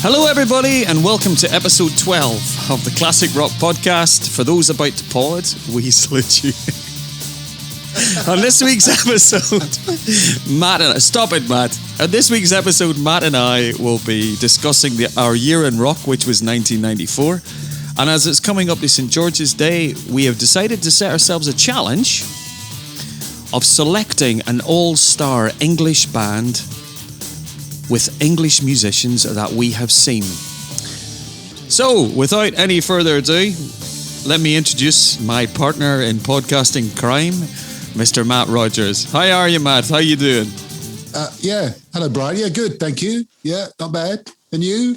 Hello, everybody, and welcome to episode 12 of the Classic Rock Podcast. For those about to pause, we salute you. On this week's episode, On this week's episode, Matt and I will be discussing our year in rock, which was 1994. And as it's coming up to St. George's Day, we have decided to set ourselves a challenge of selecting an all-star English band with English musicians that we have seen. So, without any further ado, let me introduce my partner in podcasting crime, Mr. Matt Rogers. How are you, Matt? How you doing? Hello, Brian. Yeah, good, thank you. Yeah, not bad. And you?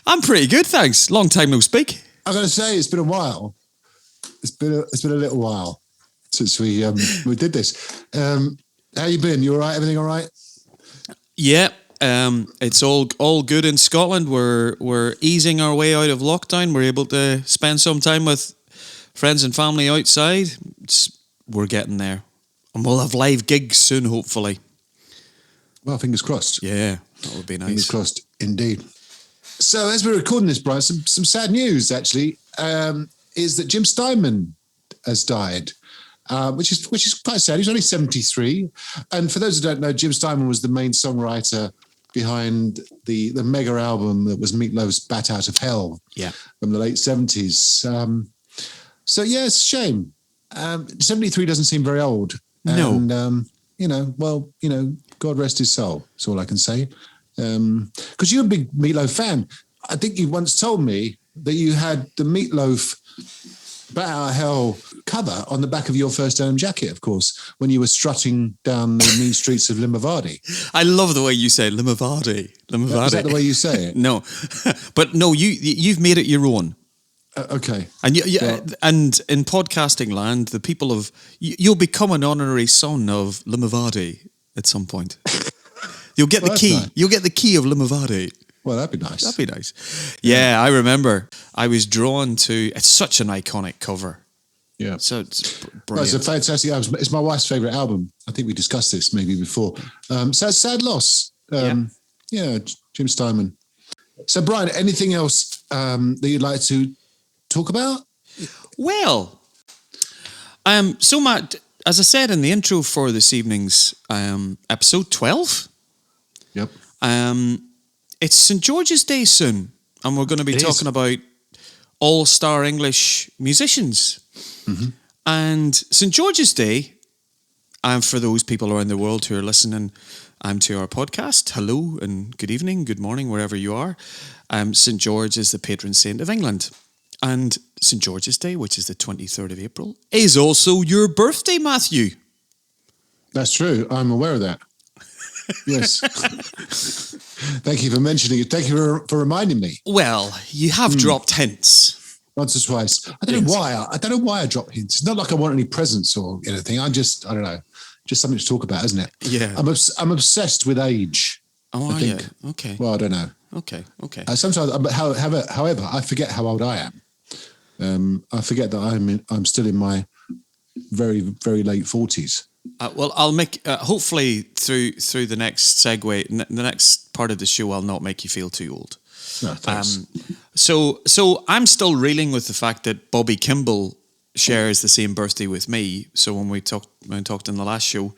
I'm pretty good, thanks. Long time no speak. I'm going to say it's been a while. It's been a little while since we did this. How you been? You all right? Everything all right? Yeah. It's all good in Scotland. We're easing our way out of lockdown. We're able to spend some time with friends and family outside. We're getting there. And we'll have live gigs soon, hopefully. Well, fingers crossed. Yeah, that would be nice. Fingers crossed, indeed. So as we're recording this, Brian, some sad news, actually, is that Jim Steinman has died. Which is quite sad. He's only 73. And for those who don't know, Jim Steinman was the main songwriter behind the mega album that was Meatloaf's Bat Out of Hell from the late 70s. So, yeah, it's a shame. 73 doesn't seem very old. No. And, God rest his soul. That's all I can say. Because you're a big Meatloaf fan. I think you once told me that you had the Meatloaf Bat Out of Hell cover on the back of your first denim jacket, of course, when you were strutting down the mean streets of Limavady. I love the way you say Limavady. Is that the way you say it? No, but no, you've made it your own. Okay. And and in podcasting land, the people of you'll become an honorary son of Limavady at some point. You'll get the key. Nice. You'll get the key of Limavady. Well, that'd be nice. That'd be nice. Yeah, I remember. I was drawn to. It's such an iconic cover. Yeah. So it's brilliant. Well, it's a fantastic album. It's my wife's favourite album. I think we discussed this maybe before. Sad loss. Yeah, Jim Steinman. So, Brian, anything else that you'd like to talk about? Well, so Matt, as I said in the intro for this evening's episode 12. Yep. It's St. George's Day soon, and we're going to be talking about all-star English musicians. Mm-hmm. And St. George's Day, and for those people around the world who are listening to our podcast, hello and good evening, good morning, wherever you are. St. George is the patron saint of England. And St. George's Day, which is the 23rd of April, is also your birthday, Matthew. That's true. I'm aware of that. Yes. Thank you for mentioning it. Thank you for reminding me. Well, you have dropped hints. Once or twice. I don't know why. I don't know why I drop hints. It's not like I want any presents or anything. I don't know. Just something to talk about, isn't it? Yeah. I'm obsessed with age. Oh, I think. You? Okay. Well, I don't know. Okay. Sometimes, however, I forget how old I am. I forget that I'm still in my very, very late 40s. Well, I'll make hopefully through the next segue, the next part of the show, I'll not make you feel too old. No, thanks. So I'm still reeling with the fact that Bobby Kimball shares the same birthday with me. So when we talked in the last show,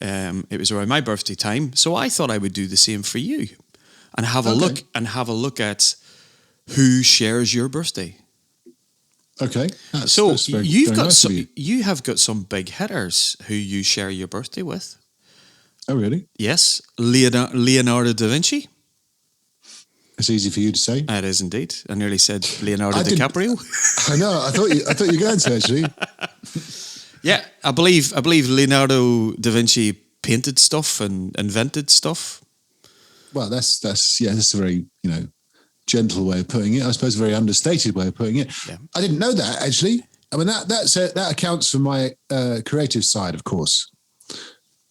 it was around my birthday time. So I thought I would do the same for you, and have a look at who shares your birthday. Okay. You have got some big hitters who you share your birthday with. Oh, really? Yes, Leonardo da Vinci. It's easy for you to say. It is indeed. I nearly said Leonardo DiCaprio. I know. I thought you were going to actually. Yeah, I believe Leonardo da Vinci painted stuff and invented stuff. Well, that's a very gentle way of putting it. I suppose a very understated way of putting it. Yeah. I didn't know that actually. I mean that accounts for my creative side, of course.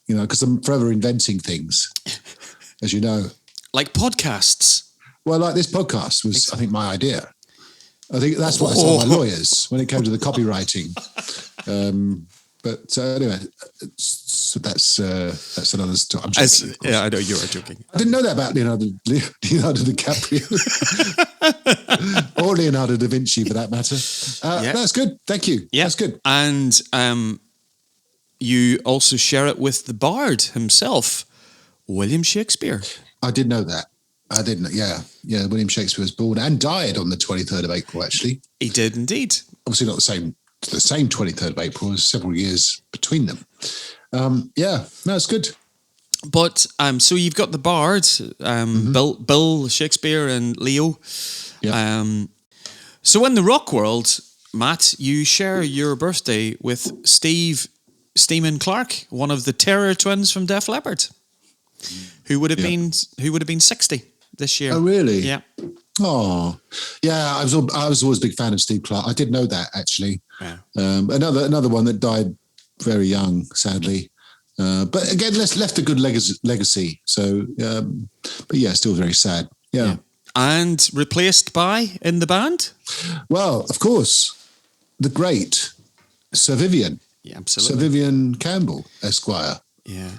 Because I'm forever inventing things, as you know. Like podcasts. Well, like this podcast was, I think, my idea. I think that's what I told my lawyers when it came to the copywriting. But anyway, so that's another story. I'm joking, of course. Yeah, I know you are joking. I didn't know that about Leonardo DiCaprio or Leonardo da Vinci, for that matter. That's good. Thank you. Yeah, that's good. And you also share it with the Bard himself, William Shakespeare. I did know that. I didn't. Yeah. William Shakespeare was born and died on the 23rd of April. Actually, he did indeed. Obviously, not the same 23rd of April. There's several years between them. It's good. But so you've got the Bard, Bill Shakespeare and Leo. Yeah. So in the rock world, Matt, you share your birthday with Steve Steeman Clark, one of the Terror twins from Def Leppard, who would have been 60 this year. Oh, really? Yeah. Oh, yeah. I was always a big fan of Steve Clark. I did know that, actually. Yeah. Another one that died very young, sadly. But again, left a good legacy. So, but yeah, still very sad. Yeah. And replaced by in the band? Well, of course, the great Sir Vivian. Yeah, absolutely. Sir Vivian Campbell, Esquire. Yeah.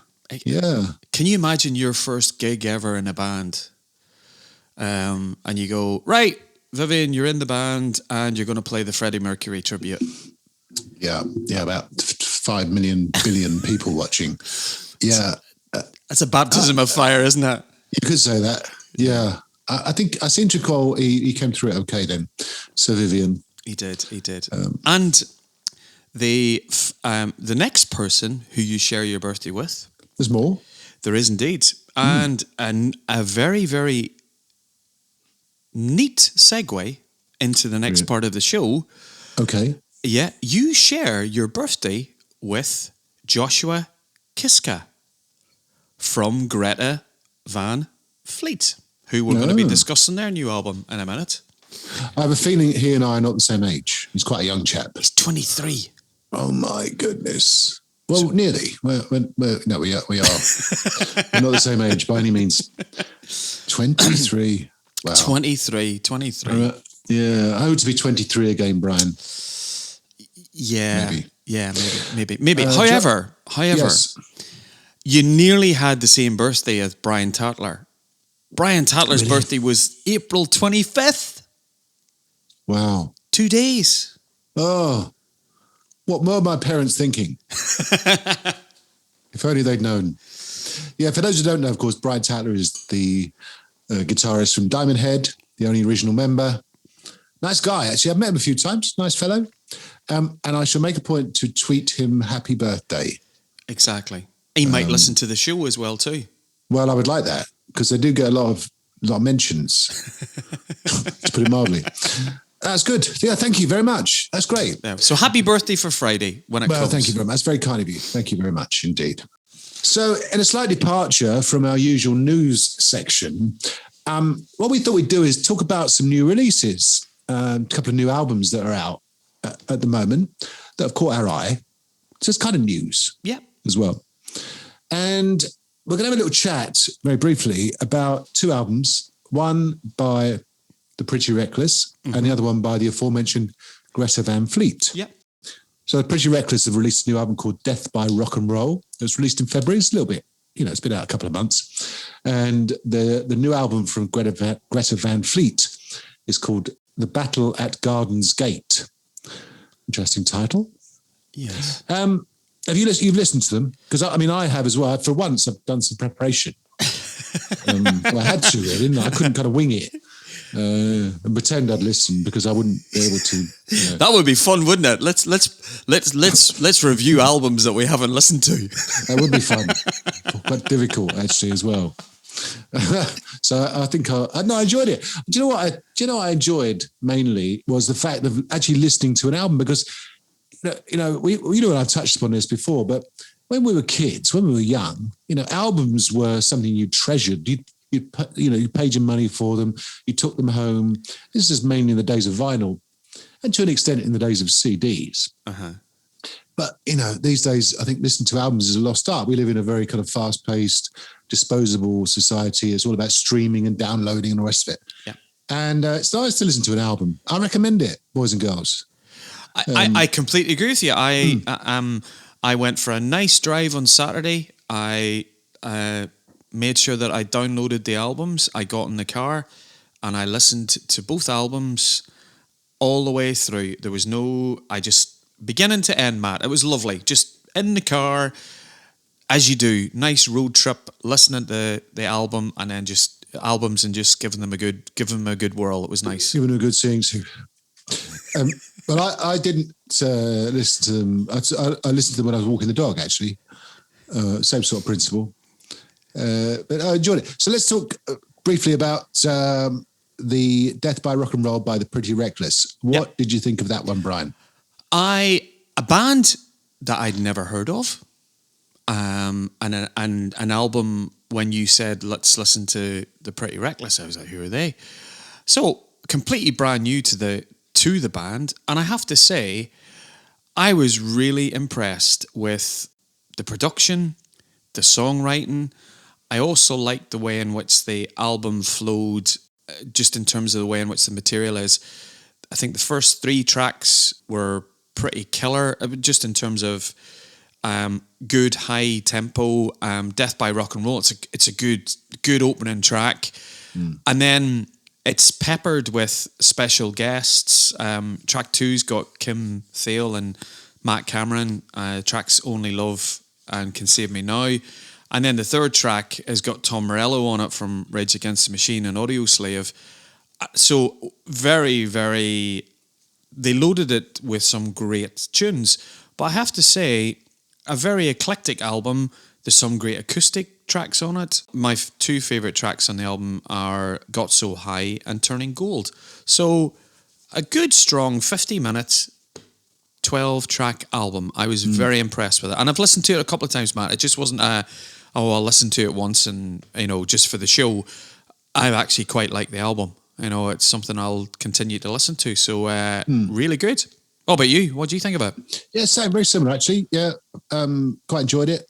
Yeah. Can you imagine your first gig ever in a band? And you go, right, Vivian, you're in the band and you're going to play the Freddie Mercury tribute. Yeah, about 5 million billion people watching. Yeah. That's a baptism of fire, isn't it? You could say that. Yeah. I think I seem to recall he came through it okay then. Sir Vivian. He did. And the next person who you share your birthday with. There's more? There is indeed. And a very, very neat segue into the next part of the show. Okay. Yeah, you share your birthday with Joshua Kiska from Greta Van Fleet, who we're going to be discussing their new album in a minute. I have a feeling he and I are not the same age. He's quite a young chap. He's 23. Oh, my goodness. Well, nearly. No, we are. We're not the same age by any means. 23. Wow. 23. Yeah, I hope to be 23 again, Brian. Yeah. Maybe. Yeah, maybe. However, yes. You nearly had the same birthday as Brian Tatler. Brian Tatler's birthday was April 25th. Wow. 2 days. Oh, what were my parents thinking? If only they'd known. Yeah, for those who don't know, of course, Brian Tatler is the guitarist from Diamond Head, the only original member. Nice guy, actually. I've met him a few times. Nice fellow. And I shall make a point to tweet him happy birthday. Exactly. He might listen to the show as well, too. Well, I would like that, because they do get a lot of mentions, to put it mildly. That's good. Yeah, thank you very much. That's great. Yeah. So happy birthday for Friday when it comes. Well, thank you very much. That's very kind of you. Thank you very much indeed. So in a slight departure from our usual news section, what we thought we'd do is talk about some new releases, a couple of new albums that are out at the moment that have caught our eye. So it's kind of news as well. And we're going to have a little chat very briefly about two albums, one by The Pretty Reckless and the other one by the aforementioned Greta Van Fleet. Yeah. So The Pretty Reckless have released a new album called Death by Rock and Roll. It was released in February. It's a little bit, it's been out a couple of months. And the new album from Greta Van Fleet is called The Battle at Garden's Gate. Interesting title. Yes. Have you've listened to them? Because I have as well. For once, I've done some preparation. I had to, really, didn't I? I couldn't kind of wing it and pretend I'd listen because I wouldn't be able to. That would be fun, wouldn't it? Let's review albums that we haven't listened to. That would be fun. Quite difficult, actually, as well. So I think I enjoyed it. Do you know what I enjoyed mainly was the fact of actually listening to an album, because and I've touched upon this before, but when we were kids, when we were young, albums were something you treasured. You paid your money for them. You took them home. This is mainly in the days of vinyl, and to an extent in the days of CDs. Uh-huh. But these days, I think listening to albums is a lost art. We live in a very kind of fast-paced, disposable society. It's all about streaming and downloading and the rest of it. Yeah. And it's nice to listen to an album. I recommend it, boys and girls. I completely agree with you. I I went for a nice drive on Saturday. I made sure that I downloaded the albums. I got in the car and I listened to both albums all the way through. There was beginning to end, Matt. It was lovely. Just in the car, as you do, nice road trip, listening to the album and then just giving them a good whirl. It was nice. Giving them a good seeing to. But I didn't listen to them. I listened to them when I was walking the dog, actually. Same sort of principle. But I enjoyed it. So let's talk briefly about the Death by Rock and Roll by the Pretty Reckless. What did you think of that one, Brian? A band that I'd never heard of, and an album. When you said let's listen to the Pretty Reckless, I was like, who are they? So completely brand new to the band, and I have to say, I was really impressed with the production, the songwriting. I also liked the way in which the album flowed, just in terms of the way in which the material is. I think the first 3 tracks were pretty killer, just in terms of good high tempo. Death by Rock and Roll. It's a good opening track, and then it's peppered with special guests. Track 2's got Kim Thale and Matt Cameron. Tracks Only Love and Can Save Me Now. And then the 3rd track has got Tom Morello on it from Rage Against the Machine and Audioslave. So very, very... They loaded it with some great tunes. But I have to say, a very eclectic album. There's some great acoustic tracks on it. My 2 favourite tracks on the album are Got So High and Turning Gold. So a good, strong 50 minutes, 12-track album. I was very impressed with it. And I've listened to it a couple of times, Matt. It just wasn't I'll listen to it once and, just for the show. I actually quite like the album. It's something I'll continue to listen to. So really good. What about you? What do you think of it? Yeah, same, very similar actually. Yeah, quite enjoyed it.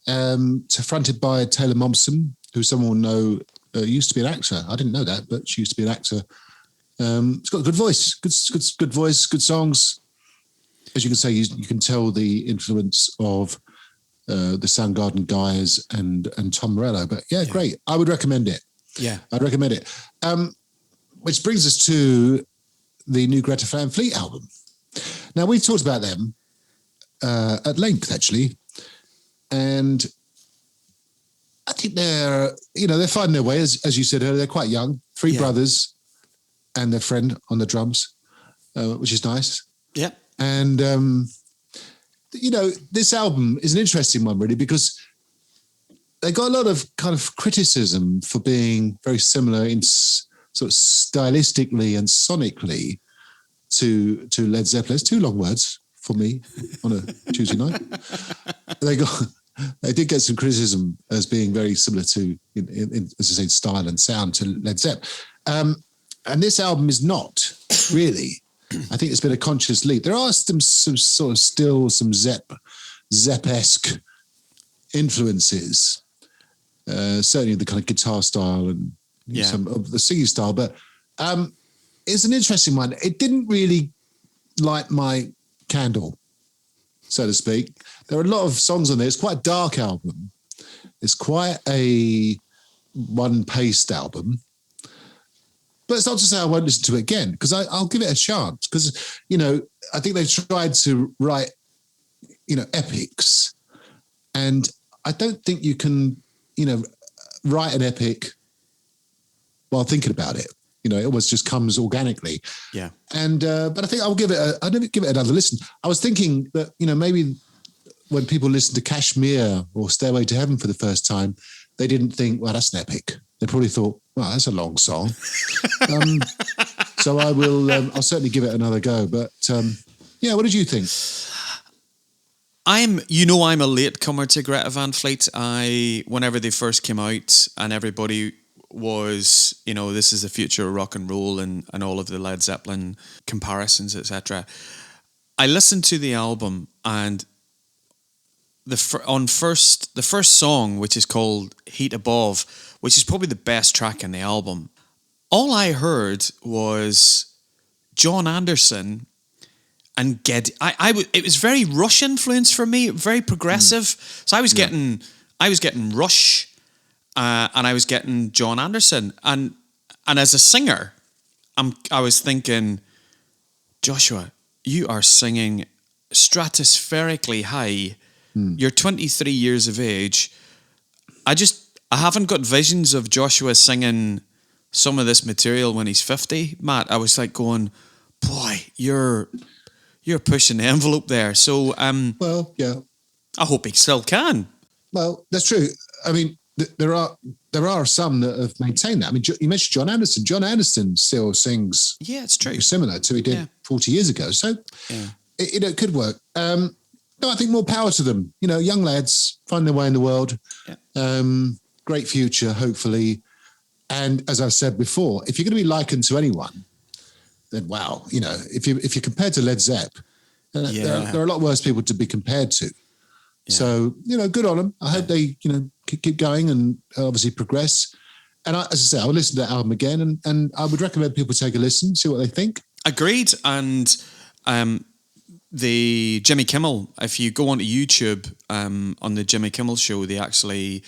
It's fronted by Taylor Momsen, who someone will know used to be an actor. I didn't know that, but she used to be an actor. It's got a good voice, good voice, good songs. As you can say, you can tell the influence of the Soundgarden guys and Tom Morello. But yeah, great. I would recommend it. Yeah, I'd recommend it. Which brings us to the new Greta Van Fleet album. Now, we've talked about them at length, actually. And I think they're finding their way, as you said earlier. They're quite young, 3 brothers and their friend on the drums, which is nice. Yeah. And, this album is an interesting one, really, because they got a lot of kind of criticism for being very similar in sort of stylistically and sonically to Led Zeppelin. It's 2 long words for me on a Tuesday night. They did get some criticism as being very similar to, in as I say, style and sound to Led Zepp. And this album is not really. I think it's been a conscious leap. There are some sort of still some Zepp-esque influences, certainly the kind of guitar style and some of the singing style, but it's an interesting one. It didn't really light my candle, so to speak. There are a lot of songs on there. It's quite a dark album. It's quite a one-paced album. But it's not to say I won't listen to it again, because I'll give it a chance. Because, I think they've tried to write, epics. And I don't think you can, write an epic while thinking about it. It almost just comes organically. Yeah. And but I think I'll give it another listen. I was thinking that, maybe when people listen to Kashmir or Stairway to Heaven for the first time, they didn't think, well, that's an epic. They probably thought, well, that's a long song. So I'll certainly give it another go. But what did you think? I'm a latecomer to Greta Van Fleet. Whenever they first came out and everybody was, this is the future of rock and roll and all of the Led Zeppelin comparisons, etc. I listened to the album and the first song, which is called Heat Above, which is probably the best track in the album, all I heard was John Anderson and it was very Rush influence for me, very progressive. So I was getting Rush, and I was getting John Anderson, and as a singer, I was thinking, Joshua, you are singing stratospherically high. You're 23 years of age. I haven't got visions of Joshua singing some of this material when he's 50, Matt. I was like going, boy, you're pushing the envelope there. So, well, yeah. I hope he still can. Well, that's true. I mean, there are some that have maintained that. I mean, you mentioned John Anderson. John Anderson still sings. Yeah, it's true. Similar to he did 40 years ago. So, it could work. No, I think more power to them. Young lads find their way in the world. Yeah. Great future, hopefully. And as I said before, if you're going to be likened to anyone, then wow, if you're compared to Led Zepp, there are a lot worse people to be compared to. Yeah. So good on them. I hope they keep going and obviously progress. And as I say, I would listen to that album again, and I would recommend people take a listen, see what they think. Agreed. And the Jimmy Kimmel, if you go onto YouTube, on the Jimmy Kimmel show, they actually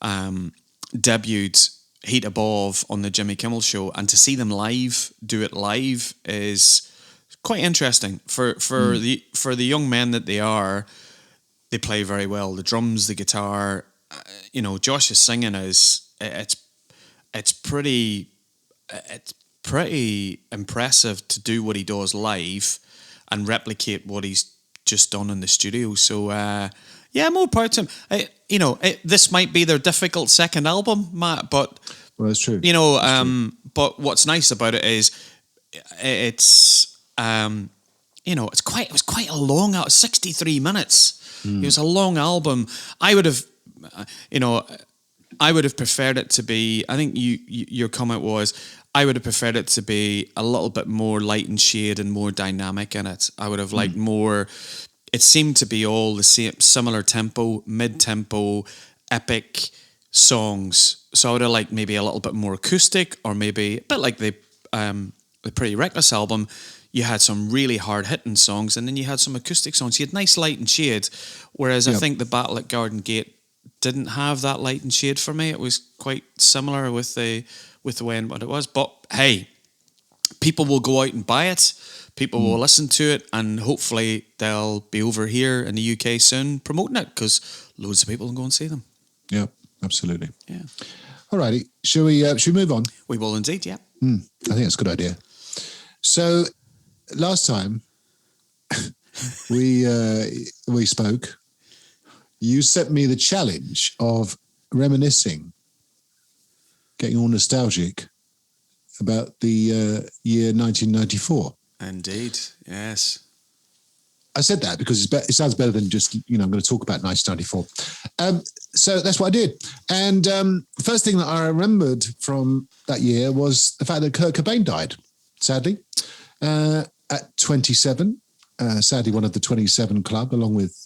debuted Heat Above on the Jimmy Kimmel show, and to see them do it live is quite interesting. For the young men that they are, they play very well. The drums, the guitar, Josh's singing it's pretty impressive to do what he does live and replicate what he's just done in the studio. So, more power to him. This might be their difficult second album, Matt, but... Well, that's true. But what's nice about it is it was quite a long out, 63 minutes. It was a long album. I would have preferred it to be, I think your comment was, I would have preferred it to be a little bit more light and shade and more dynamic in it. I would have liked more. It seemed to be all the same, similar tempo, mid-tempo, epic songs. So I would have liked maybe a little bit more acoustic, or maybe a bit like the Pretty Reckless album. You had some really hard-hitting songs, and then you had some acoustic songs. You had nice light and shade, whereas I think the Battle at Garden Gate didn't have that light and shade for me. It was quite similar with the way and what it was. But hey, people will go out and buy it. People will listen to it, and hopefully they'll be over here in the UK soon promoting it, because loads of people will go and see them. Yeah, absolutely. Yeah. All righty. Shall we move on? We will indeed, yeah. I think that's a good idea. So last time we spoke, you sent me the challenge of reminiscing, getting all nostalgic about the year 1994. Indeed, yes. I said that because it sounds better than just, I'm going to talk about 1994. So that's what I did. And the first thing that I remembered from that year was the fact that Kurt Cobain died, sadly, at 27. Sadly, one of the 27 club, along with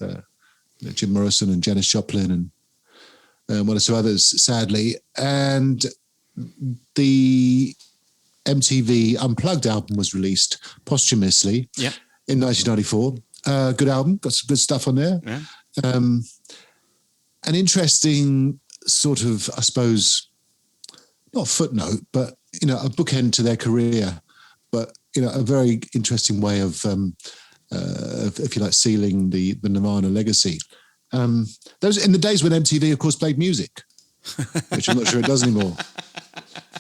Jim Morrison and Janis Joplin and one or two others, sadly. And the MTV Unplugged album was released posthumously in 1994. Good album, got some good stuff on there. Yeah. An interesting sort of, I suppose, not footnote, but, a bookend to their career, but, a very interesting way of if you like, sealing the Nirvana legacy. Those in the days when MTV, of course, played music, which I'm not sure it does anymore.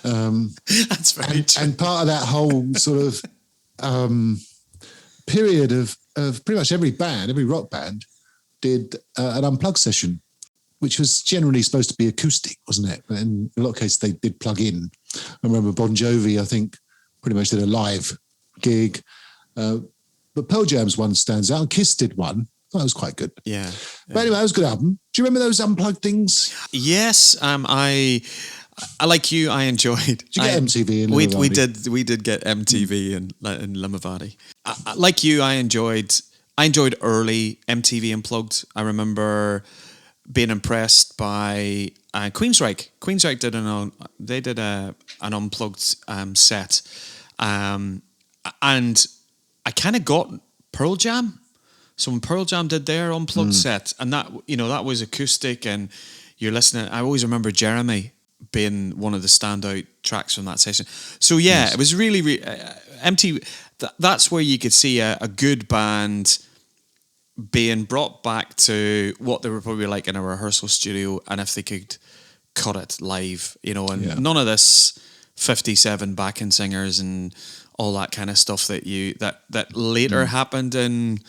That's very true. And part of that whole sort of period of pretty much every rock band did an unplugged session, which was generally supposed to be acoustic, wasn't it? But in a lot of cases, they did plug in. I remember Bon Jovi, I think, pretty much did a live gig. But Pearl Jam's one stands out, and Kiss did one. That was quite good. Yeah. But anyway, it was a good album. Do you remember those unplugged things? Yes. I like you. I enjoyed. Did you get MTV in Limavady? We did get MTV in Limavady. Like you, I enjoyed early MTV Unplugged. I remember being impressed by Queensryche. Queensryche did an unplugged set, and I kind of got Pearl Jam. So when Pearl Jam did their unplugged set, and that was acoustic, and you're listening. I always remember Jeremy being one of the standout tracks from that session. So yeah, It was really empty. That's where you could see a good band being brought back to what they were probably like in a rehearsal studio, and if they could cut it live, and none of this 57 backing singers and all that kind of stuff that later happened in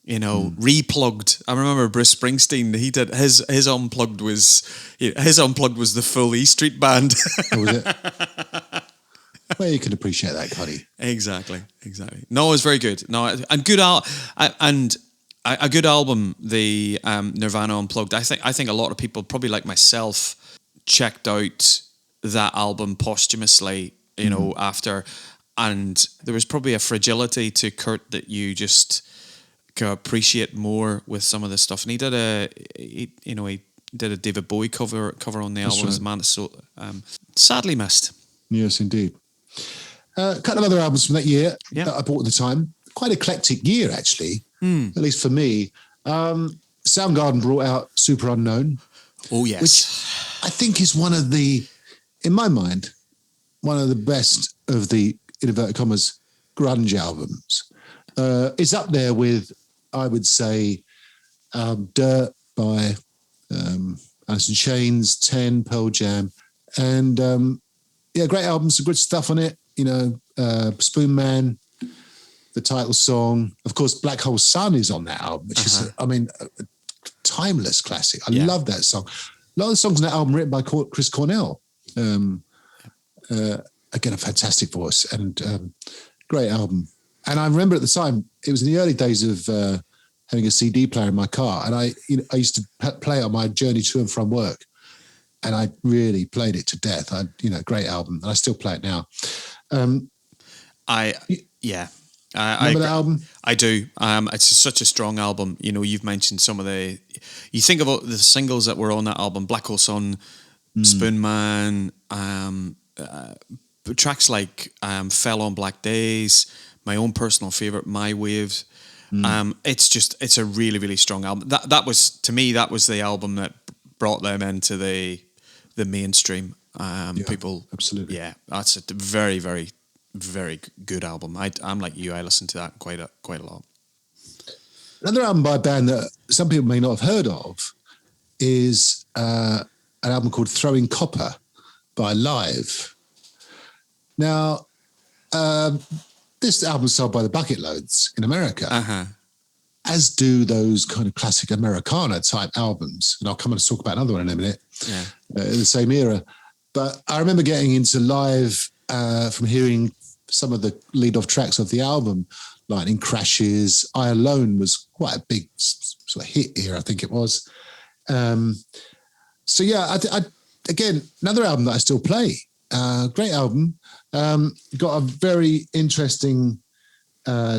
Replugged. I remember Bruce Springsteen, he did his unplugged was the full E Street Band. Oh, was it? Well, you can appreciate that, Cuddy. Exactly. No, it was very good. No, and good a good album, the Nirvana Unplugged. I think a lot of people, probably like myself, checked out that album posthumously, after, and there was probably a fragility to Kurt that you just could appreciate more with some of this stuff. And he did a David Bowie cover on the album. As Man, so sadly missed. Yes, indeed. A couple of other albums from that year that I bought at the time. Quite eclectic year, actually, at least for me. Soundgarden brought out Super Unknown. Oh, yes. Which I think is in my mind, one of the best of the, in inverted commas, grunge albums. It's up there with, I would say, Dirt by Alice in Chains, 10, Pearl Jam. And great album, some good stuff on it. Spoon Man, the title song. Of course, Black Hole Sun is on that album, which is, a timeless classic. I love that song. A lot of the songs on that album written by Chris Cornell. Again, a fantastic voice and great album. And I remember at the time, it was in the early days of having a CD player in my car, and I used to play it on my journey to and from work, and I really played it to death. Great album, and I still play it now. Remember that album? I do. It's such a strong album. You've mentioned some of you think about the singles that were on that album: Black Hole Sun, Spoon Man, tracks like Fell on Black Days, my own personal favorite, My Waves. It's a really, really strong album. That was, to me, that was the album that brought them into the mainstream. People, absolutely. Yeah, that's a very, very, very good album. I'm like you. I listen to that quite a lot. Another album by a band that some people may not have heard of is an album called Throwing Copper by Live. Now, this album sold by the bucket loads in America, as do those kind of classic Americana type albums. And I'll come and talk about another one in a minute, in the same era. But I remember getting into Live from hearing some of the lead-off tracks of the album. Lightning Crashes, I Alone was quite a big sort of hit here, I think it was. I again, another album that I still play. Great album. Got a very interesting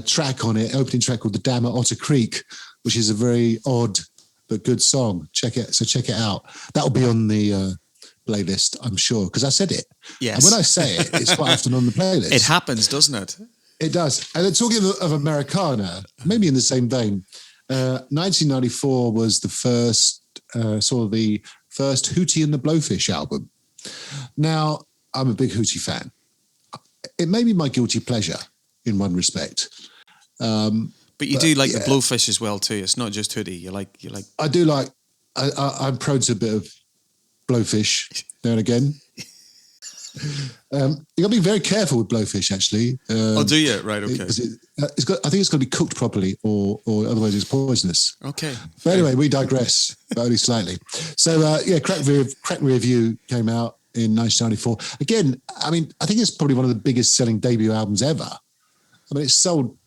track on it, opening track called The Dam at Otter Creek, which is a very odd but good song. Check it out. That'll be on the playlist, I'm sure, because I said it. Yes. And when I say it, it's quite often on the playlist. It happens, doesn't it? It does. And then talking of Americana, maybe in the same vein, 1994 was the first Hootie and the Blowfish album. Now, I'm a big Hootie fan. It may be my guilty pleasure in one respect. But you do like the Blowfish as well too. It's not just Hootie. You like. I do like. I'm prone to a bit of Blowfish now and again. You got to be very careful with Blowfish, actually. Do you? Right. Okay. I think it's got to be cooked properly, or otherwise it's poisonous. Okay. But anyway, we digress, but only slightly. So Crack Rear View came out in 1994. Again, I think it's probably one of the biggest selling debut albums ever. It sold,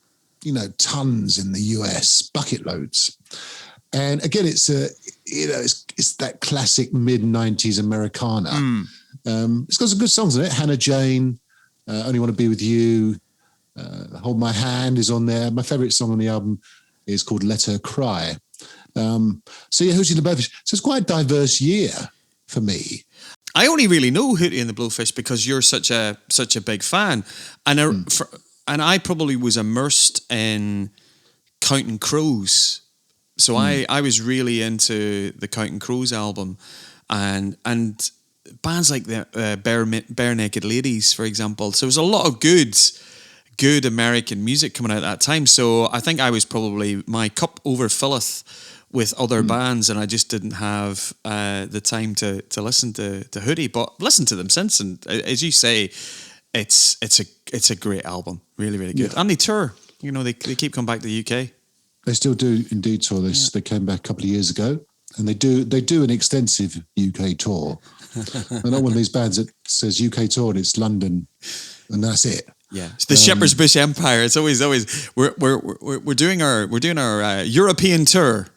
tons in the US, bucket loads. And again, it's that classic mid-90s Americana. It's got some good songs in it. Hannah Jane, Only Want to Be With You, Hold My Hand is on there. My favourite song on the album is called Let Her Cry. Hootie and the Blowfish. So it's quite a diverse year for me. I only really know Hootie and the Blowfish because you're such a big fan, and I probably was immersed in Counting Crows. So I was really into the Counting Crows album, and bands like the Bare Naked Ladies, for example. So there was a lot of good American music coming out at that time. So I think I was probably, my cup overfilleth with other bands, and I just didn't have the time to listen to Hootie, but listened to them since. And as you say, it's a great album, really, really good. Yeah. And they tour. They keep coming back to the UK. They still do indeed tour. They came back a couple of years ago, and they do an extensive UK tour. They're not one of these bands that says UK tour and it's London, and that's it. Yeah, it's the Shepherd's Bush Empire. It's always we're doing our European tour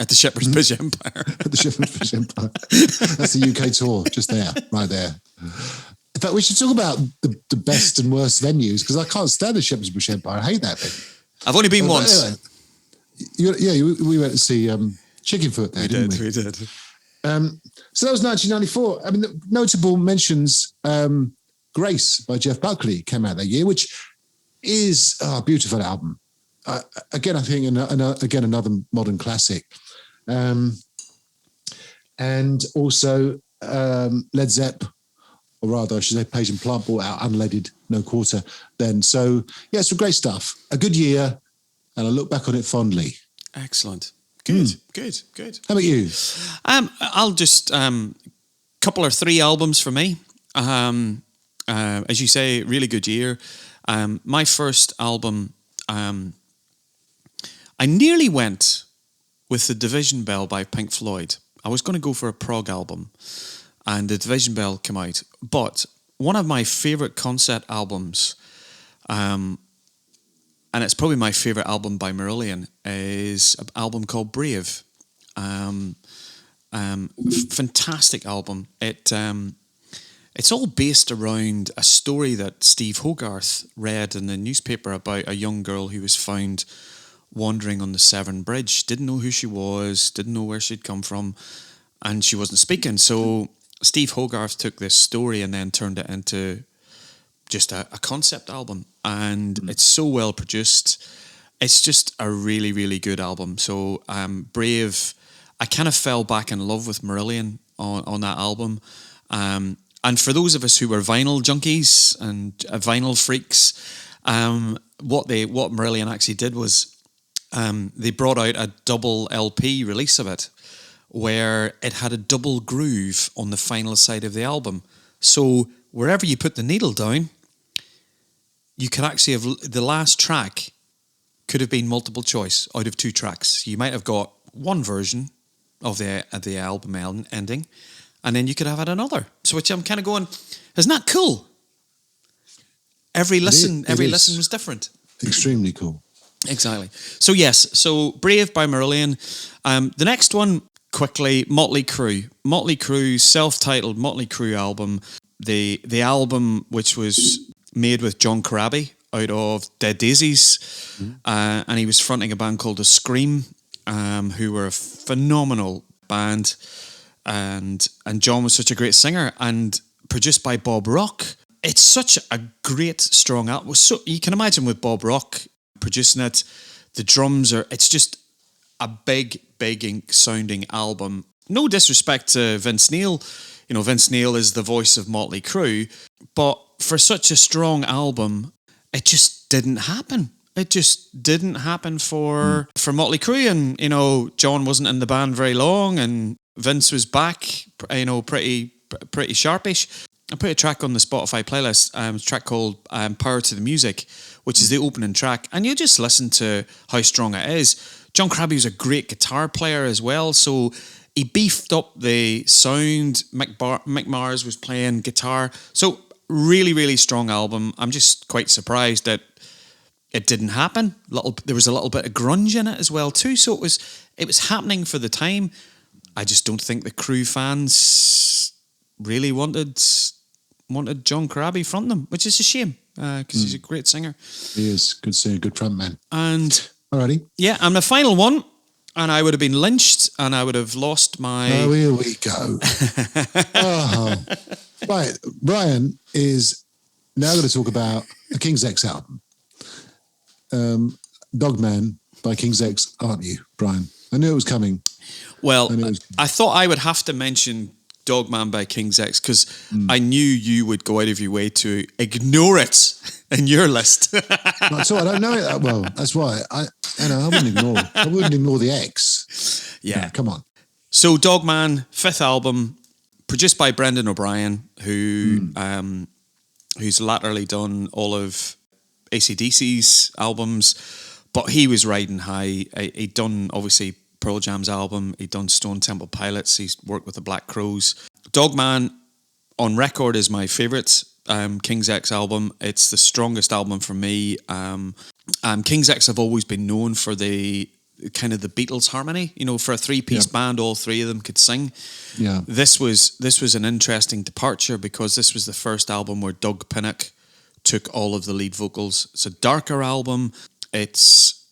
at the Shepherd's Bush Empire. At the Shepherd's Bush Empire. That's the UK tour, just there, right there. In fact, we should talk about the best and worst venues, because I can't stand the Shepherd's Bush Empire. I hate that thing. I've only been once. Anyway, we went to see Chickenfoot there, didn't we? We did. So that was 1994. I mean, the notable mentions, Grace by Jeff Buckley came out that year, which is a beautiful album. Again, I think another modern classic. And also Led Zepp, or rather, I should say Page and Plant, brought out Unleaded, No Quarter then. So, yeah, it's some great stuff. A good year, and I look back on it fondly. Excellent. Good. How about you? I'll just couple or three albums for me. As you say, really good year. My first album, I nearly went with The Division Bell by Pink Floyd. I was going to go for a prog album, and The Division Bell came out. But one of my favourite concept albums, and it's probably my favourite album by Marillion, is an album called Brave. Fantastic album. It's all based around a story that Steve Hogarth read in the newspaper about a young girl who was found wandering on the Severn Bridge. Didn't know who she was, didn't know where she'd come from, and she wasn't speaking. So Steve Hogarth took this story and then turned it into just a concept album, and it's so well produced. It's just a really, really good album. So Brave, I kind of fell back in love with Marillion on that album. And for those of us who were vinyl junkies and vinyl freaks, what Marillion actually did was they brought out a double LP release of it, where it had a double groove on the final side of the album. So wherever you put the needle down, you could actually have the last track could have been multiple choice out of two tracks. You might have got one version of the album ending, and then you could have had another. So which I'm kind of going, isn't that cool? Every listen was different. Extremely cool. Exactly. So yes, so Brave by Marillion. The next one, quickly, Motley Crue. Motley Crue, self-titled Motley Crue album. The album which was made with John Corabi out of Dead Daisies, and he was fronting a band called The Scream, who were a phenomenal band, and John was such a great singer, and produced by Bob Rock. It's such a great, strong album. So you can imagine with Bob Rock producing it, the drums it's just a big sounding album. No disrespect to Vince Neil. Vince Neil is the voice of Motley Crue, but for such a strong album, it just didn't happen. It just didn't happen for Motley Crue. And, John wasn't in the band very long, and Vince was back, pretty sharpish. I put a track on the Spotify playlist, a track called Power to the Music, which is the opening track. And you just listen to how strong it is. John Corabi was a great guitar player as well, so he beefed up the sound. Mick Mars was playing guitar. So really, really strong album. I'm just quite surprised that it didn't happen. There was a little bit of grunge in it as well too. So it was happening for the time. I just don't think the Crue fans really wanted John Corabi front them, which is a shame because he's a great singer. He is good singer, good front man. And alrighty, yeah, and the final one, and I would have been lynched, and I would have lost my. Oh, here we go. Right, Brian is now going to talk about a King's X album, Dogman by King's X, aren't you, Brian? I knew it was coming. Well, I thought I would have to mention Dogman by King's X because I knew you would go out of your way to ignore it in your list. So I don't know it that well. That's why I wouldn't ignore the X. Yeah. No, come on. So Dogman, fifth album, produced by Brendan O'Brien, who's latterly done all of AC/DC's albums, but he was riding high. He'd done, obviously, Pearl Jam's album. He'd done Stone Temple Pilots. He's worked with the Black Crowes. Dogman, on record, is my favourite King's X album. It's the strongest album for me. King's X have always been known for the kind of the Beatles harmony. You know, for a three-piece band, all three of them could sing. Yeah. This was an interesting departure because this was the first album where Doug Pinnock took all of the lead vocals. It's a darker album. It's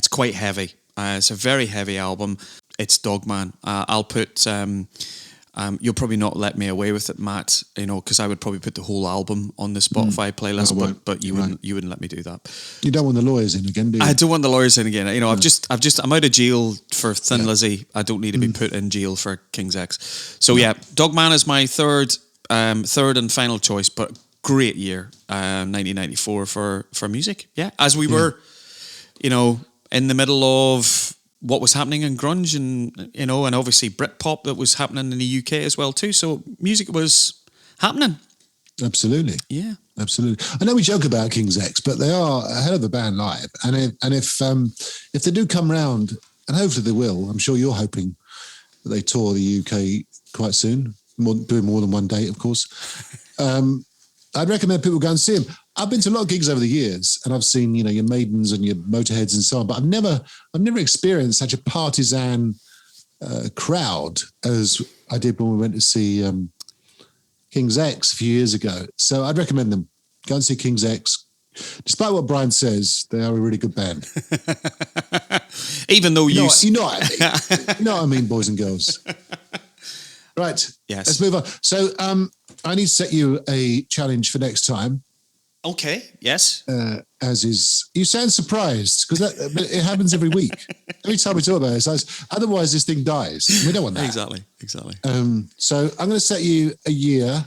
quite heavy. It's a very heavy album. It's Dogman. I'll put. You'll probably not let me away with it, Matt. You know, because I would probably put the whole album on the Spotify playlist, but you wouldn't. You wouldn't let me do that. You don't want the lawyers in again, do you? I don't want the lawyers in again. You know, I'm out of jail for Thin Lizzy. I don't need to be put in jail for King's X. So Dogman is my third and final choice. But great year, 1994 for music. Yeah, as we were, you know, in the middle of what was happening in grunge and, you know, and obviously Britpop that was happening in the UK as well too. So music was happening. Absolutely. Yeah. Absolutely. I know we joke about King's X, but they are a hell of a band live. And if they do come round, and hopefully they will, I'm sure you're hoping that they tour the UK quite soon, doing more than one date, of course. I'd recommend people go and see them. I've been to a lot of gigs over the years, and I've seen, you know, your Maidens and your Motorheads and so on, but I've never experienced such a partisan crowd as I did when we went to see King's X a few years ago. So I'd recommend them. Go and see King's X. Despite what Brian says, they are a really good band. Even though you know what I mean, boys and girls. Right. Yes. Let's move on. So I need to set you a challenge for next time. Okay. Yes. You sound surprised because it happens every week. Every time we talk about it, otherwise this thing dies. We don't want that. Exactly. So I'm going to set you a year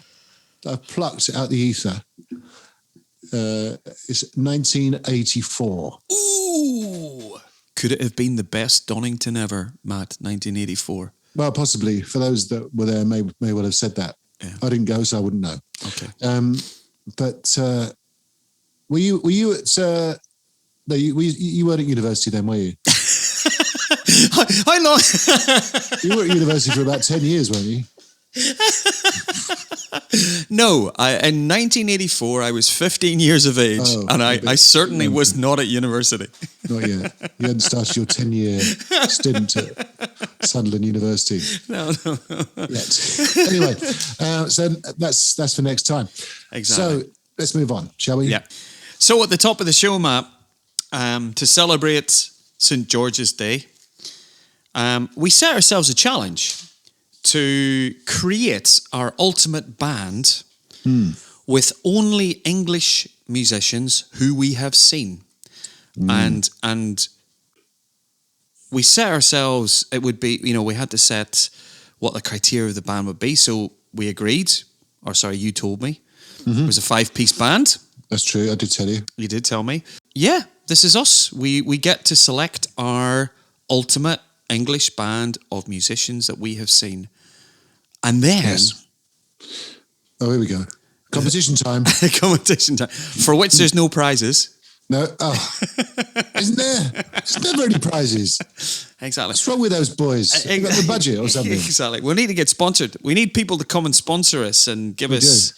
that I've plucked out the ether. It's 1984. Ooh. Could it have been the best Donington ever, Matt? 1984. Well, possibly. For those that were there, may well have said that. Yeah. I didn't go, so I wouldn't know. Okay. But were you at? No, you weren't at university then, were you? How long? You were at university for about 10 years, weren't you? No, in 1984, I was 15 years of age, and I certainly was not at university. Not yet. You hadn't started your 10-year stint at Sunderland University. No. Yet. Anyway, so that's for next time. Exactly. So let's move on, shall we? Yeah. So at the top of the show, Matt, to celebrate St. George's Day, we set ourselves a challenge to create our ultimate band with only English musicians who we have seen. And we set ourselves, it would be, you know, we had to set what the criteria of the band would be. So we agreed, or sorry, you told me. It was a 5-piece band. That's true, I did tell you. You did tell me. Yeah, this is us. We get to select our ultimate English band of musicians that we have seen. And then... Yes. Oh, here we go. Competition time. Competition time. For which there's no prizes. No. Oh. Isn't there? There's never any prizes. Exactly. What's wrong with those boys? They've got the budget or something. Exactly. We need to get sponsored. We need people to come and sponsor us and give us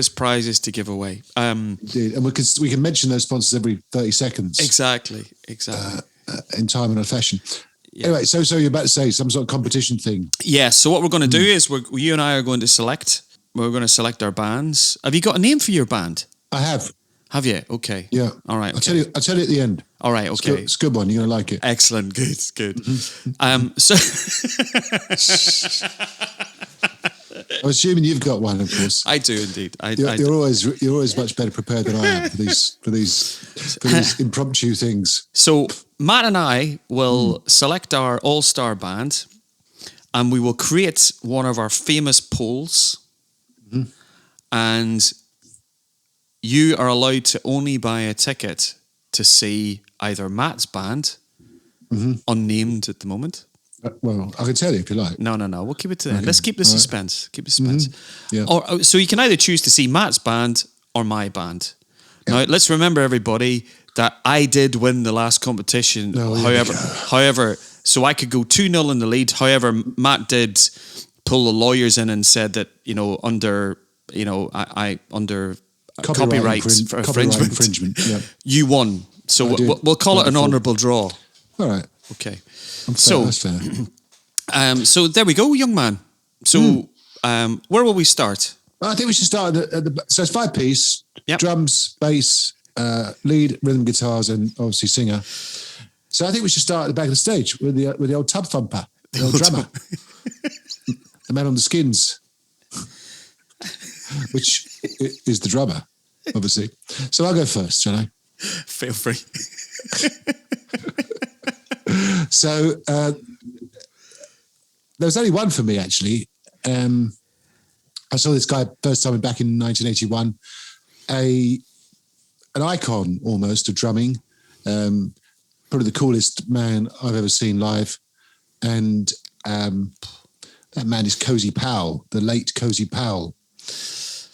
prizes to give away. Indeed. And we can mention those sponsors every 30 seconds. Exactly. In time and in fashion. Yeah. Anyway, so you're about to say some sort of competition thing. Yeah, so what we're going to do is you and I are going to select our bands. Have you got a name for your band? I have. Have you? Okay. Yeah. All right. Okay. I'll tell you at the end. All right. Okay. It's a good one. You're going to like it. Excellent. Good. So I'm assuming you've got one, of course. I do indeed. You're always much better prepared than I am for these impromptu things. So Matt and I will select our all-star band, and we will create one of our famous polls. And you are allowed to only buy a ticket to see either Matt's band, unnamed at the moment. Well, I can tell you if you like. No. We'll keep it to that. Let's keep the suspense. Keep the suspense. Yeah. Or so you can either choose to see Matt's band or my band. Now, let's remember, everybody, that I did win the last competition. However, so I could go 2-0 in the lead. However, Matt did pull the lawyers in and said that, under copyright infringement. Yeah. You won. So we'll call it an honourable draw. All right. Okay. That's fair. So there we go, young man. So where will we start? Well, I think we should start at the so it's 5-piece. Yep. Drums, bass, lead, rhythm guitars, and obviously singer. So I think we should start at the back of the stage with the old tub thumper, the old drummer, the man on the skins, which is the drummer, obviously. So I'll go first, shall I? Feel free. So there was only one for me, actually. I saw this guy first time back in 1981, an icon almost of drumming, probably the coolest man I've ever seen live. And that man is Cozy Powell, the late Cozy Powell,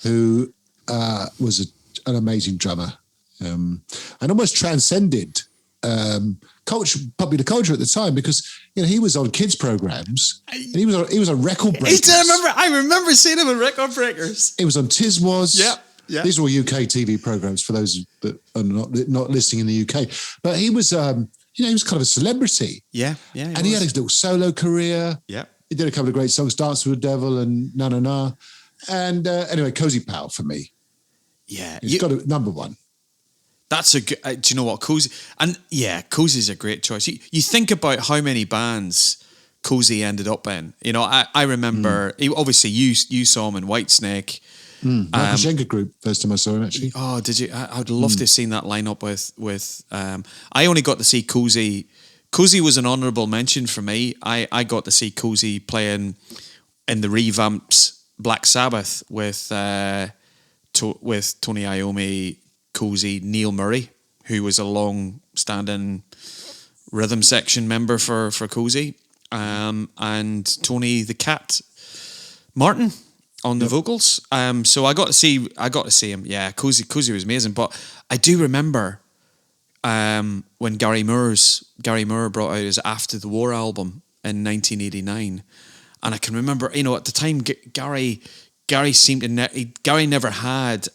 who was an amazing drummer and almost transcended popular culture at the time, because he was on kids programs and he was on Record Breakers. I remember seeing him on Record Breakers. He was on Tiswas. Yeah. These are all UK TV programs for those that are not listening in the UK. But he was, he was kind of a celebrity. Yeah. And he had his little solo career. Yeah. He did a couple of great songs, Dance with the Devil and Na Na Na. And anyway, Cozy Powell for me. Yeah. He's got a number one. That's a good. Do you know what, Cozy? And yeah, Cozy's a great choice. You think about how many bands Cozy ended up in. I remember. Obviously, you saw him in Whitesnake. Michael Schenker Group. First time I saw him, actually. Oh, did you? I'd love to have seen that lineup with. I only got to see Cozy. Cozy was an honourable mention for me. I got to see Cozy playing in the revamped Black Sabbath with Tony Iommi, Cozy, Neil Murray, who was a long-standing rhythm section member for Cozy, and Tony the Cat Martin on the vocals. So I got to see him. Yeah, Cozy was amazing. But I do remember when Gary Moore brought out his After the War album in 1989, and I can remember, at the time Gary seemed to Gary never had.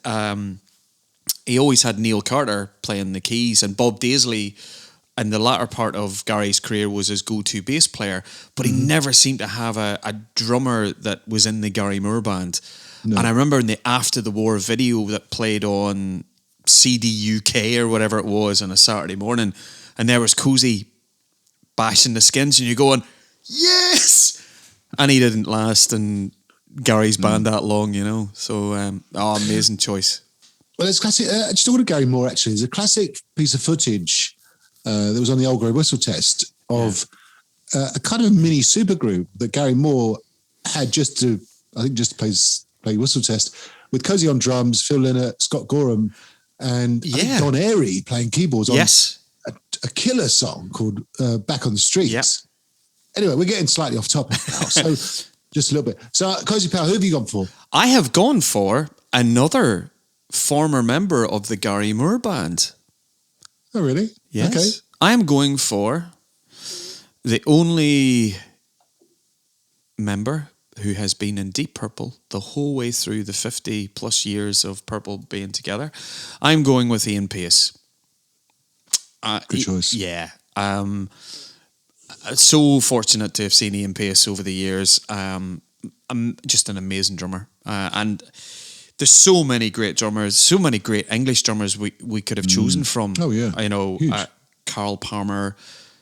He always had Neil Carter playing the keys, and Bob Daisley in the latter part of Gary's career was his go-to bass player, but he never seemed to have a drummer that was in the Gary Moore band. No. And I remember in the After the War video that played on CD UK or whatever it was on a Saturday morning, and there was Cozy bashing the skins, and you're going, yes! And he didn't last in Gary's band that long, So, amazing choice. Well, it's classic. Just talking of Gary Moore, actually, there's a classic piece of footage that was on the Old Grey Whistle test of a kind of mini supergroup that Gary Moore had just to play whistle test, with Cozy on drums, Phil Lynott, Scott Gorham, and I think Don Airey playing keyboards on a killer song called Back on the Streets. Yep. Anyway, we're getting slightly off topic now, so just a little bit. So, Cozy Powell, who have you gone for? I have gone for another former member of the Gary Moore band. Oh, really? Yes. Okay. I am going for the only member who has been in Deep Purple the whole way through the 50 plus years of Purple being together. I'm going with Ian Pace. Good choice. Yeah. So fortunate to have seen Ian Pace over the years. I'm just an amazing drummer. And there's so many great drummers, so many great English drummers we could have chosen from. Oh, yeah. Carl Palmer,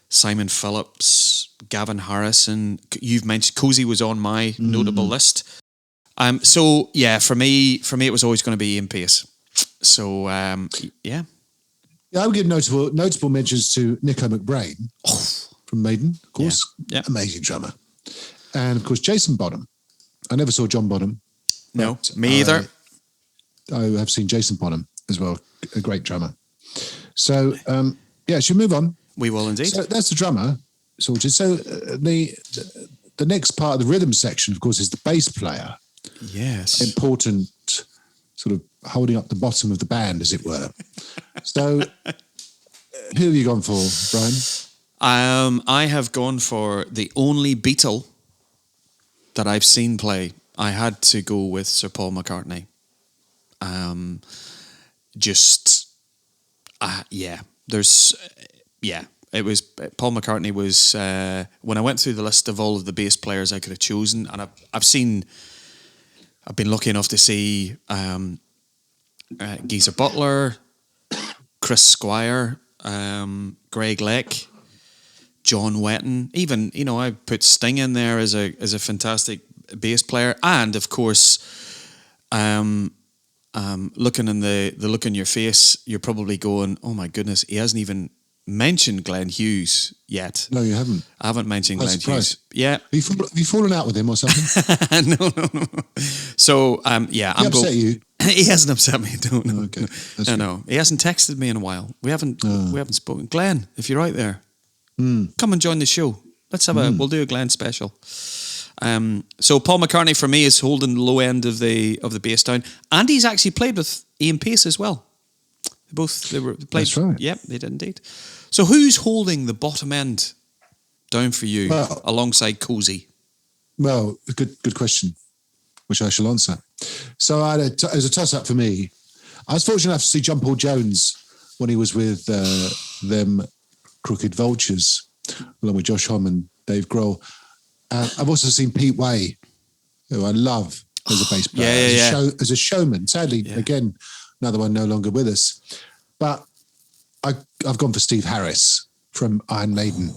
Simon Phillips, Gavin Harrison. You've mentioned Cozy was on my notable list. So yeah, for me it was always going to be Ian Pace. So yeah. Yeah, I would give notable mentions to Nico McBrain from Maiden, of course. Yeah. Amazing drummer. And of course, Jason Bonham. I never saw John Bonham. No, me either. I have seen Jason Bonham as well, a great drummer. So, should we move on? We will indeed. So that's the drummer sorted. So the next part of the rhythm section, of course, is the bass player. Yes. Important, sort of holding up the bottom of the band, as it were. So, who have you gone for, Brian? I have gone for the only Beatle that I've seen play. I had to go with Sir Paul McCartney. It was Paul McCartney was when I went through the list of all of the bass players I could have chosen, and I've been lucky enough to see Geezer Butler, Chris Squire, Greg Lake, John Wetton. Even I put Sting in there as a fantastic bass player, and of course, looking in the look on your face, you're probably going, "Oh my goodness, he hasn't even mentioned Glenn Hughes yet." No, you haven't. I haven't mentioned Glenn Hughes. Yeah. Have you fallen out with him or something? No. So, He upset you? He hasn't upset me. No. Okay. No. He hasn't texted me in a while. We haven't spoken. Glenn, if you're out there, come and join the show. Let's have we'll do a Glenn special. So Paul McCartney for me is holding the low end of the bass down, and he's actually played with Ian Pace as well. They played. That's right. Yep, they did indeed. So who's holding the bottom end down for you alongside Cozy? Well, good question, which I shall answer. So it was a toss-up for me. I was fortunate enough to see John Paul Jones when he was with them Crooked Vultures, along with Josh Homme and Dave Grohl. I've also seen Pete Way, who I love as a bass player, as a showman. Sadly, again, another one no longer with us. But I've gone for Steve Harris from Iron Maiden,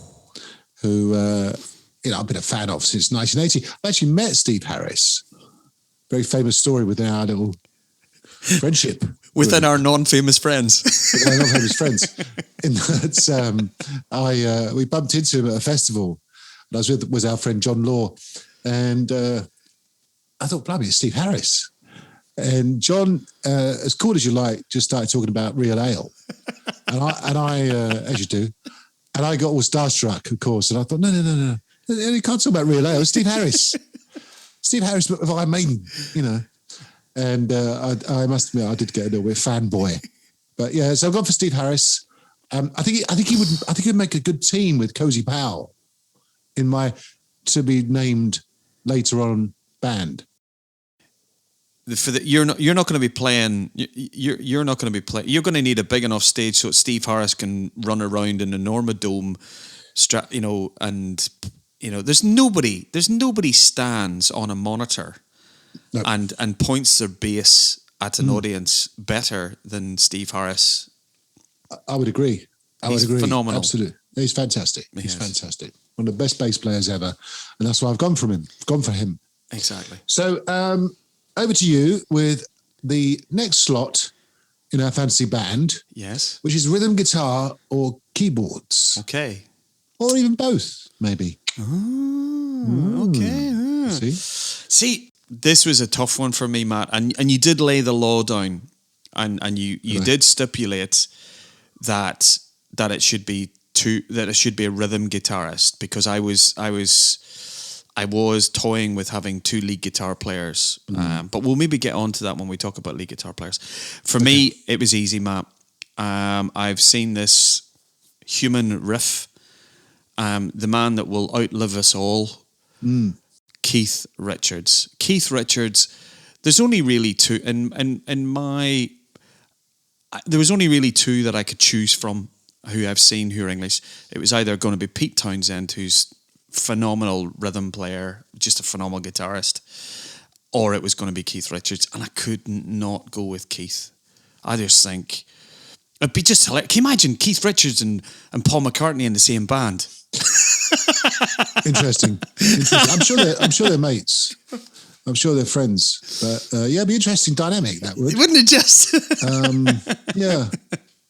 who I've been a fan of since 1980. I actually met Steve Harris. Very famous story within our little friendship. Within our non-famous friends. Within our non-famous friends. In that, we bumped into him at a festival. And I was with our friend John Law. And I thought, blimey, it's Steve Harris. And John, as cool as you like, just started talking about real ale. And I as you do, and I got all starstruck, of course. And I thought, no. You can't talk about real ale. It's Steve Harris. Steve Harris of Iron Maiden, And I must admit, I did get a little bit fanboy. But yeah, so I've gone for Steve Harris. I think he would make a good team with Cozy Powell in my to be named later on band. You're not going to be playing. You're not going to be playing. You're going to need a big enough stage so that Steve Harris can run around in the Norma Dome, and there's nobody stands on a monitor and points their bass at an audience better than Steve Harris. I would agree. He's phenomenal. Absolutely, he's fantastic. He's fantastic. One of the best bass players ever, and that's why I've gone for him. Exactly. So. Over to you with the next slot in our fantasy band. Yes. Which is rhythm guitar or keyboards. Okay. Or even both, maybe. Oh, okay. See, this was a tough one for me, Matt. And you did lay the law down. And you did stipulate that it should be a rhythm guitarist, because I was toying with having two lead guitar players, but we'll maybe get on to that when we talk about lead guitar players. For me, it was easy, Matt. I've seen this human riff, the man that will outlive us all, Keith Richards. Keith Richards, there's only really two, there was only really two that I could choose from who I've seen who are English. It was either going to be Pete Townsend, who's phenomenal rhythm player, just a phenomenal guitarist, or it was going to be Keith Richards, and I could not go with Keith. I just think it'd be just hilarious. Can you imagine Keith Richards and Paul McCartney in the same band? Interesting. I'm sure they're mates. I'm sure they're friends. But it'd be an interesting dynamic, that would. Wouldn't it just? Yeah.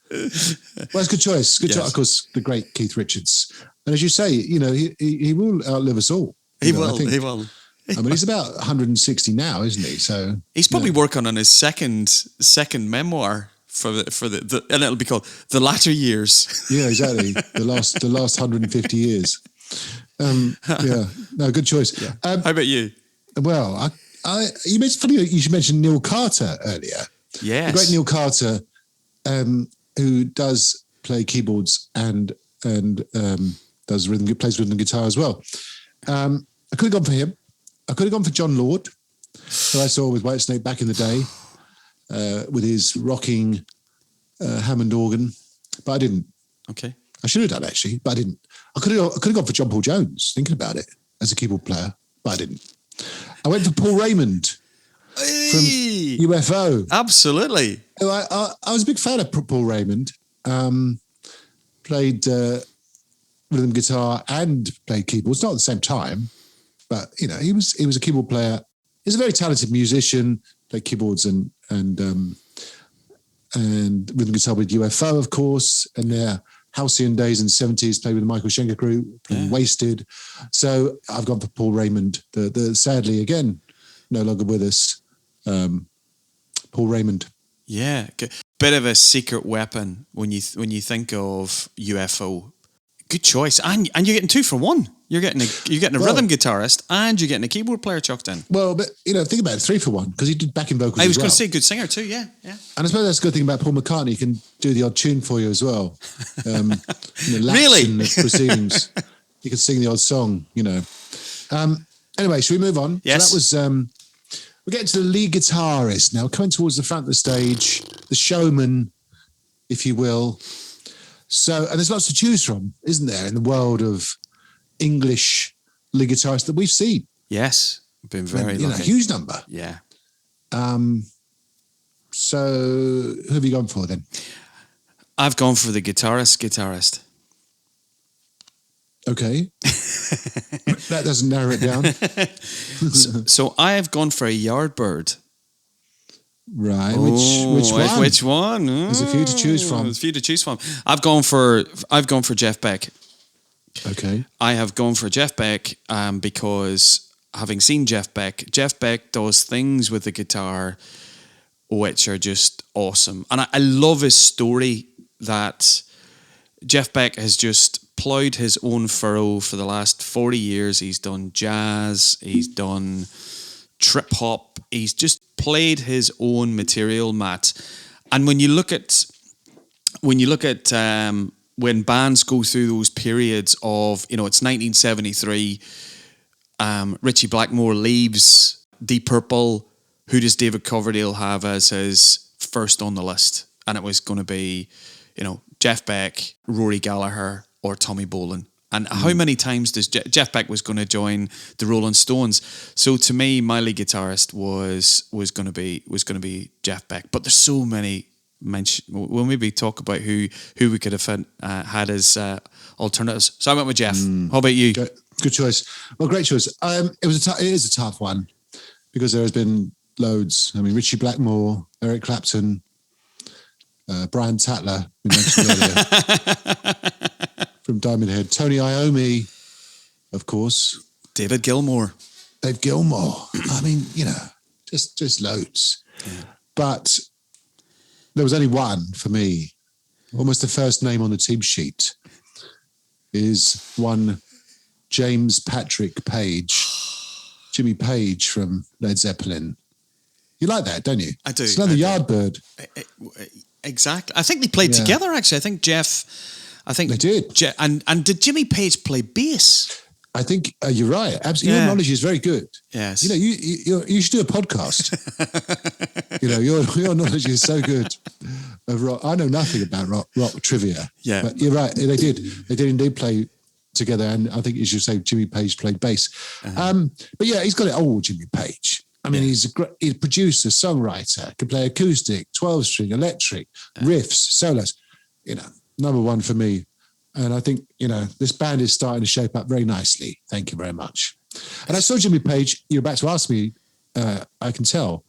Well, it's a good choice. Good Yes. choice. Of course, the great Keith Richards. And as you say, he will outlive us all. He I will. think. He will. I mean, he's about 160 now, isn't he? So He's probably working on his second memoir for the and it'll be called The Latter Years. yeah, exactly. The last 150 years. Yeah, no, good choice. Yeah. How about you? Well, it's funny you should mention Neil Carter earlier. Yes, The great Neil Carter, who does play keyboards and plays rhythm guitar as well. I could have gone for him. I could have gone for John Lord, who I saw with Whitesnake back in the day, with his rocking Hammond organ, but I didn't. Okay. I should have done actually, but I didn't. I could have gone for John Paul Jones, thinking about it, as a keyboard player, but I didn't. I went for Paul Raymond from UFO. Absolutely. I was a big fan of Paul Raymond. Played rhythm guitar and played keyboards, not at the same time, but he was a keyboard player. He's a very talented musician. Played keyboards and rhythm guitar with UFO, of course, and their halcyon days in the 70s. Played with the Michael Schenker group, Wasted. So I've gone for Paul Raymond. The sadly again no longer with us. Paul Raymond. Yeah, bit of a secret weapon when you think of UFO. Good choice, and you're getting 2 for 1. You're getting a rhythm guitarist and you're getting a keyboard player chucked in. Well, but think about it, 3 for 1 because he did backing vocals. I was going to say good singer too. Yeah. And I suppose that's a good thing about Paul McCartney. He can do the odd tune for you as well. Really? In the proceedings, he can sing the odd song. Anyway, should we move on? Yes. So that was. We're getting to the lead guitarist now, coming towards the front of the stage, the showman, if you will. So, and there's lots to choose from, isn't there, in the world of English lead guitarists that we've seen? Yes, been very lucky. A huge number. Yeah. So, who have you gone for then? I've gone for the guitarist. Okay. That doesn't narrow it down. So I have gone for a Yardbird. Right. Which one? Which one? There's a few to choose from. There's a few to choose from. I've gone for Jeff Beck. Okay. I have gone for Jeff Beck because having seen Jeff Beck does things with the guitar which are just awesome. And I love his story that Jeff Beck has just ploughed his own furrow for the last 40 years. He's done jazz, he's done trip hop, he's just played his own material, Matt. And when you look at when bands go through those periods of, it's 1973, Ritchie Blackmore leaves Deep Purple. Who does David Coverdale have as his first on the list? And it was going to be, Jeff Beck, Rory Gallagher, or Tommy Bolin. And how many times does Jeff Beck was going to join the Rolling Stones? So to me, my lead guitarist was going to be Jeff Beck. But there's so many. We'll maybe talk about who we could have had as alternatives. So I went with Jeff. How about you? Good choice. Well, great choice. It is a tough one because there has been loads. I mean, Ritchie Blackmore, Eric Clapton, Brian Tatler, we mentioned earlier, from Diamond Head, Tony Iommi, of course, David Gilmour, Dave Gilmour. I mean, just loads. Yeah. But there was only one for me. Almost the first name on the team sheet is one James Patrick Page, Jimmy Page from Led Zeppelin. You like that, don't you? I do. It's another Yardbird. Exactly. I think they played together, actually. They did. And did Jimmy Page play bass? I think you're right. Absolutely. Your knowledge is very good. Yes. You should do a podcast. Your knowledge is so good of rock. I know nothing about rock trivia. Yeah. But you're right. They did indeed play together. And I think you should say Jimmy Page played bass. Uh-huh. But yeah, he's got it all, Jimmy Page. I mean, he's a producer, songwriter, can play acoustic, 12-string, electric, riffs, solos. Number one for me. And I think, this band is starting to shape up very nicely. Thank you very much. And I saw Jimmy Page, you're about to ask me, I can tell.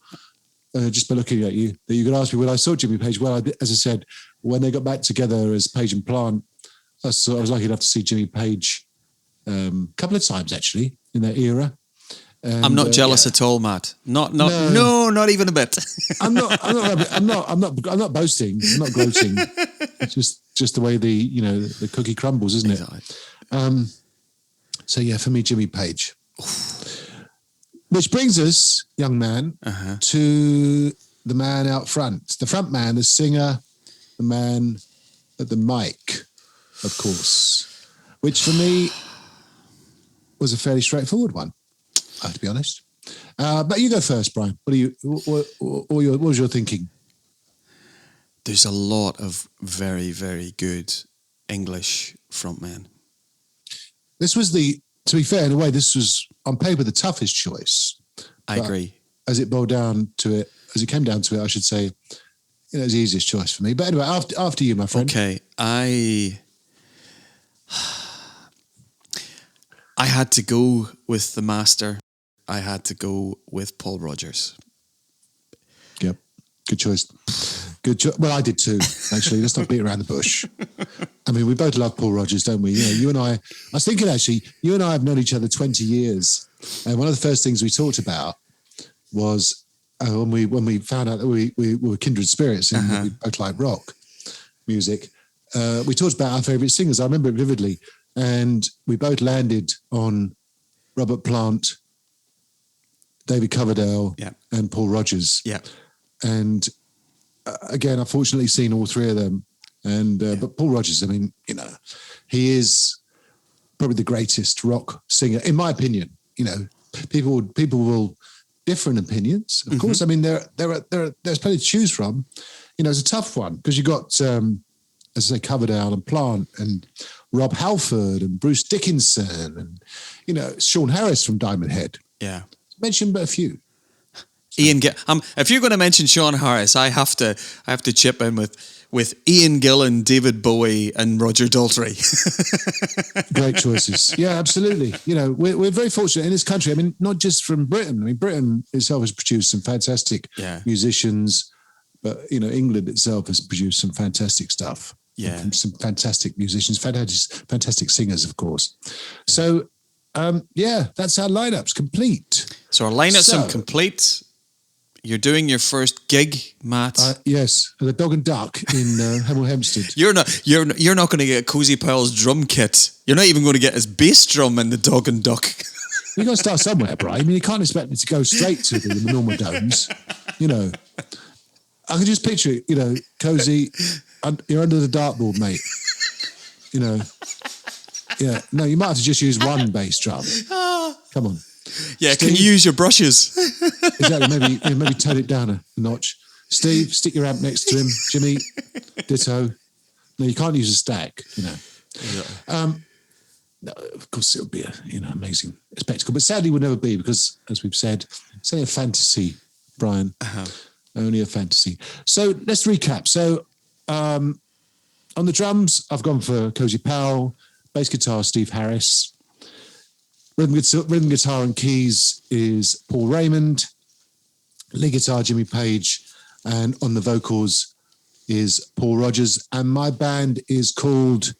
just by looking at you, that you could ask me when I saw Jimmy Page. Well, as I said, when they got back together as Page and Plant, I was lucky enough to see Jimmy Page a couple of times actually in that era. And, I'm not jealous at all, Matt. No, not even a bit. I'm not boasting. I'm not gloating. It's just the way the cookie crumbles, isn't it? Exactly. So yeah, for me, Jimmy Page. Which brings us, young man, to the man out front, the front man, the singer, the man at the mic, of course. Which for me was a fairly straightforward one, I have to be honest. But you go first, Brian. What was your thinking? There's a lot of very, very good English frontmen. To be fair, in a way, this was on paper the toughest choice. I agree. As it came down to it, I should say, it was the easiest choice for me. But anyway, after you, my friend. Okay, I had to go with the master. I had to go with Paul Rodgers. Yep, good choice. Well, I did too, actually. Let's not beat around the bush. I mean, we both love Paul Rodgers, don't we? You and I was thinking, actually, you and I have known each other 20 years. And one of the first things we talked about was when we found out that we were kindred spirits and we both like rock music. We talked about our favourite singers. I remember it vividly. And we both landed on Robert Plant, David Coverdale, and Paul Rodgers. Yeah. And again, I've fortunately seen all three of them. And but Paul Rodgers, I mean, he is probably the greatest rock singer, in my opinion. People will differ in opinions, of course. I mean, there's plenty to choose from. It's a tough one because you got, as I say, Coverdale and Plant and Rob Halford and Bruce Dickinson and Sean Harris from Diamond Head. Yeah, mentioned but a few. Ian Gill. If you're going to mention Sean Harris, I have to chip in with Ian Gillan, David Bowie, and Roger Daltrey. Great choices. Yeah, absolutely. We're very fortunate in this country. I mean, not just from Britain. I mean, Britain itself has produced some fantastic musicians, but England itself has produced some fantastic stuff. Yeah, some fantastic musicians, fantastic singers, of course. So, that's our lineups complete. So our lineups are complete. You're doing your first gig, Matt. Yes, the Dog and Duck in Hemel Hempstead. You're not going to get Cozy Powell's drum kit. You're not even going to get his bass drum in the Dog and Duck. You've got to start somewhere, Brian. I mean, you can't expect me to go straight to the normal domes. I can just picture it. Cozy, you're under the dartboard, mate. Yeah. No, you might have to just use one bass drum. Come on. Yeah, Steve, can you use your brushes? Exactly. Maybe tone it down a notch. Steve, stick your amp next to him. Jimmy, ditto. No, you can't use a stack. No, of course it would be a amazing spectacle, but sadly would never be because, as we've said, it's only a fantasy, Brian. Only a fantasy. So let's recap. So on the drums, I've gone for Cozy Powell. Bass guitar, Steve Harris. Rhythm guitar and keys is Paul Raymond. Lead guitar, Jimmy Page. And on the vocals is Paul Rodgers. And my band is called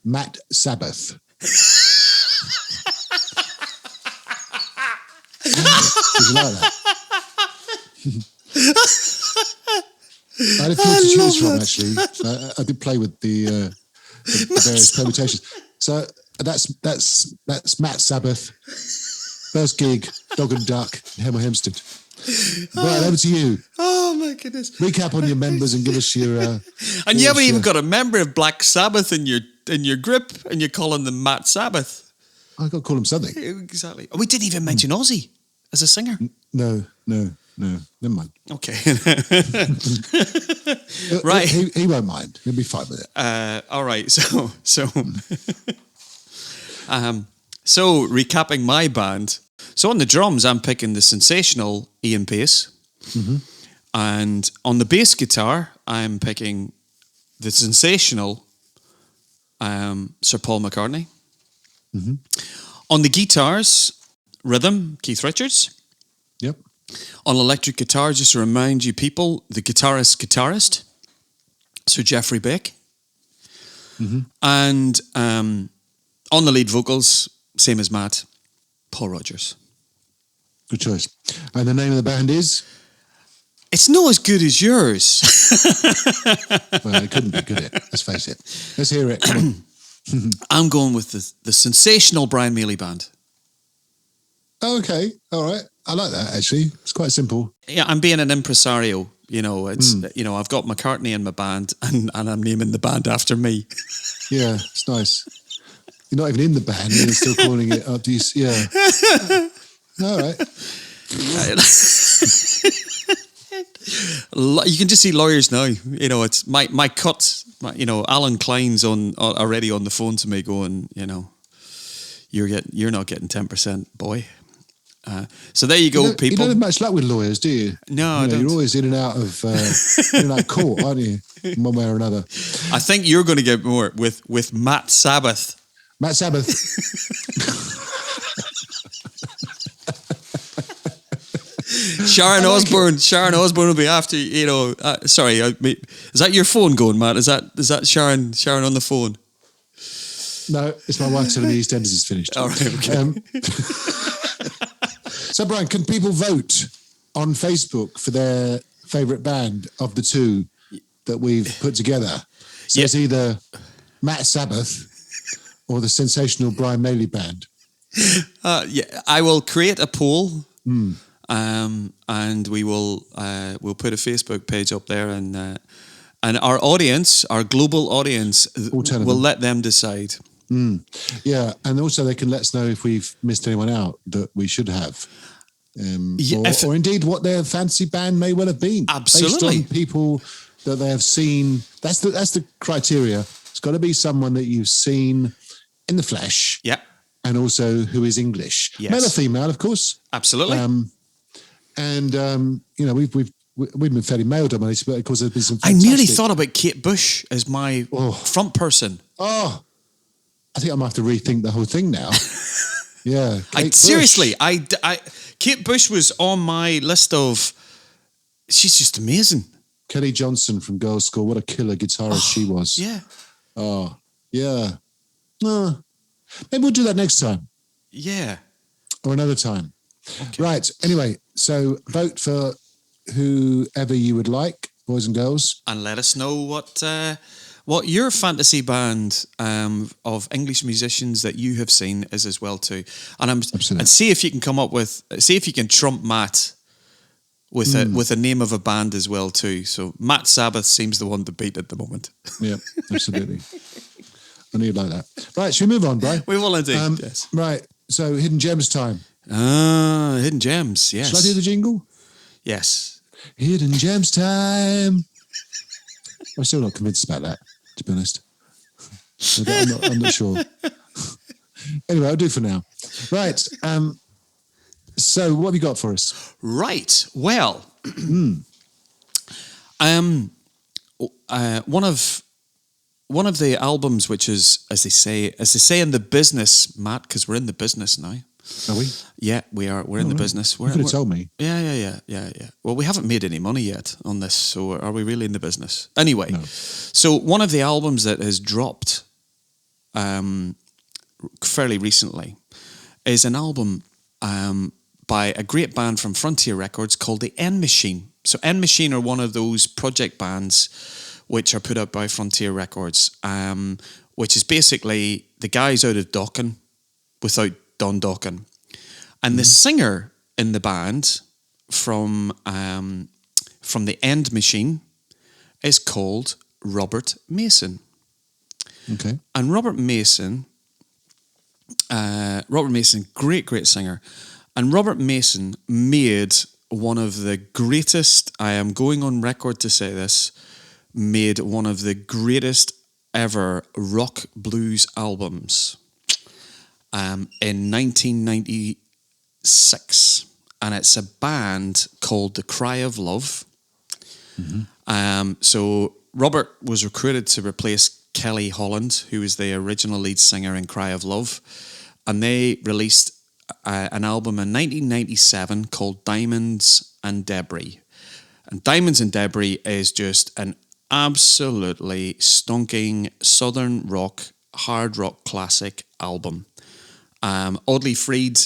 Matt Sabbath. Did you like that? I had a few to choose from, actually. I did play with the various permutations. So that's Matt Sabbath. First gig, Dog and Duck, Hemel Hempstead. Right, over to you. Oh my goodness! Recap on your members and give us your. And you haven't even got a member of Black Sabbath in your grip, and you're calling them Matt Sabbath. I got to call him something. Exactly. We didn't even mention Ozzy as a singer. No. Never mind. Okay. Right. He won't mind. He'll be fine with it. All right. So recapping my band. So on the drums, I'm picking the sensational Ian Pace. Mm-hmm. And on the bass guitar, I'm picking the sensational Sir Paul McCartney. Mm-hmm. On the guitars, rhythm, Keith Richards. Yep. On electric guitar, just to remind you people, the guitarist, Sir Geoffrey Beck. And on the lead vocals, same as Matt, Paul Rogers. Good choice. And the name of the band is? It's not as good as yours. Well, it couldn't be, could it? Let's face it. Let's hear it. Come on. I'm going with the sensational Brian Mealy Band. Oh, okay. All right. I like that, actually. It's quite simple. Yeah, I'm being an impresario. It's I've got McCartney in my band, and I'm naming the band after me. Yeah, it's nice. You're not even in the band, and you're still calling it up. Yeah. All right. You can just see lawyers now. It's my cut. Alan Klein's already on the phone to me, going, you're not getting 10%, boy. So there you go, people. You don't have much luck with lawyers, do you? No, I don't. You're always in and out of court, aren't you? One way or another. I think you're going to get more with Matt Sabbath. Matt Sabbath. Sharon Osbourne will be after, sorry, is that your phone going, Matt? Is that Sharon on the phone? No, it's my wife telling me EastEnders is finished. All right, okay. So, Brian, can people vote on Facebook for their favourite band of the two that we've put together? So it's either Matt Sabbath or the sensational Brian Mealy Band. I will create a poll, and we will we'll put a Facebook page up there, and our audience, our global audience, will let them decide. Yeah, and also they can let us know if we've missed anyone out that we should have, or indeed what their fancy band may well have been. Absolutely, based on people that they have seen. That's the criteria. It's got to be someone that you've seen in the flesh. Yeah, and also who is English, male or female, of course. Absolutely. We've been fairly male dominated, but of course there's been some. I nearly thought about Kate Bush as my front person. Oh, I think I might have to rethink the whole thing now. Yeah, seriously, Kate Bush was on my list of. She's just amazing. Kelly Johnson from Girls' School. What a killer guitarist she was. Yeah. Oh, yeah. Maybe we'll do that next time. Yeah. Or another time. Okay. Right. Anyway, so vote for whoever you would like, boys and girls, and let us know what your fantasy band of English musicians that you have seen is as well too, and see if you can trump Matt with a name of a band as well too. So Matt Sabbath seems the one to beat at the moment. Yeah, absolutely. I knew you'd like that. Right, should we move on, Brian? We will indeed. Yes. Right. So Hidden Gems time. Hidden Gems. Yes. Shall I do the jingle? Yes. Hidden Gems time. I'm still not convinced about that, to be honest. I'm not sure. Anyway, I'll do for now. Right. So what have you got for us? Right. Well, one of the albums, which is, as they say in the business, Matt, because we're in the business now. Are we? Yeah, we are. We're in the business. You could have told me. Yeah. Well, we haven't made any money yet on this, so are we really in the business? Anyway, no. So one of the albums that has dropped fairly recently is an album by a great band from Frontier Records called the End Machine. So End Machine are one of those project bands which are put out by Frontier Records, which is basically the guys out of Dokken without Don Dokken. And the singer in the band from the End Machine is called Robert Mason. Okay. And Robert Mason, great singer. And Robert Mason made one of the greatest, I am going on record to say this, made one of the greatest ever rock blues albums in 1996. And it's a band called The Cry of Love. Mm-hmm. So Robert was recruited to replace Kelly Holland, who was the original lead singer in Cry of Love. And they released an album in 1997 called Diamonds and Debris. And Diamonds and Debris is just an absolutely stonking southern rock, hard rock classic album. Audley Freed,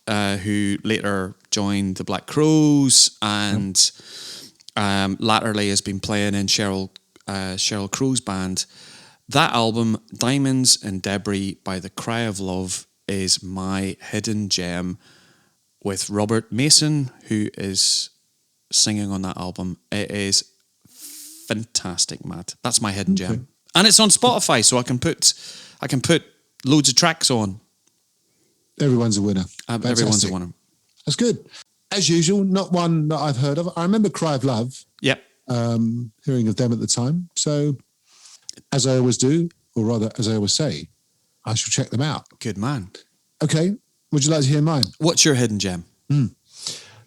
who later joined the Black Crowes and latterly has been playing in Sheryl Crow's band. That album, Diamonds and Debris by The Cry of Love, is my hidden gem, with Robert Mason, who is singing on that album. It is fantastic, Matt. That's my hidden gem. And it's on Spotify, so I can put loads of tracks on. Everyone's a winner. Everyone's a winner. That's good. As usual, not one that I've heard of. I remember Cry of Love. Yep. Hearing of them at the time. So, as I always do, or rather, as I always say, I shall check them out. Good man. Okay. Would you like to hear mine? What's your hidden gem?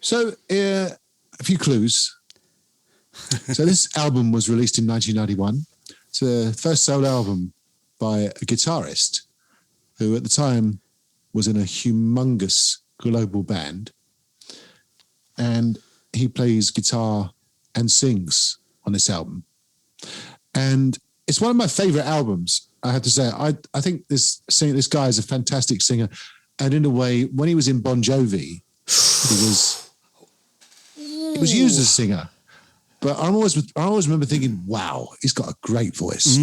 So, a few clues. So, this album was released in 1991. It's the first solo album by a guitarist who at the time was in a humongous global band. And he plays guitar and sings on this album. And it's one of my favorite albums, I have to say. I think this guy is a fantastic singer. And in a way, when he was in Bon Jovi, he was used as a singer. But I always remember thinking, wow, he's got a great voice.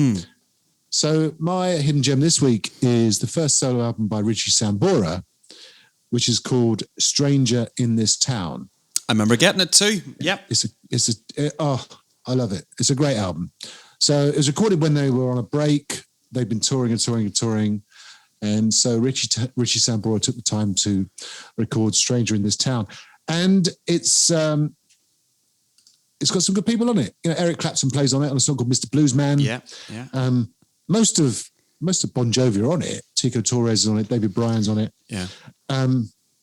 So my hidden gem this week is the first solo album by Richie Sambora, which is called Stranger in This Town. I remember getting it too. Yep. I love it. It's a great album. So it was recorded when they were on a break. They've been touring. And so Richie Sambora took the time to record Stranger in This Town. And it's got some good people on it. You know, Eric Clapton plays on it on a song called Mr. Bluesman. Yeah. Most of Bon Jovi are on it. Tico Torres is on it. David Bryan's on it. Yeah.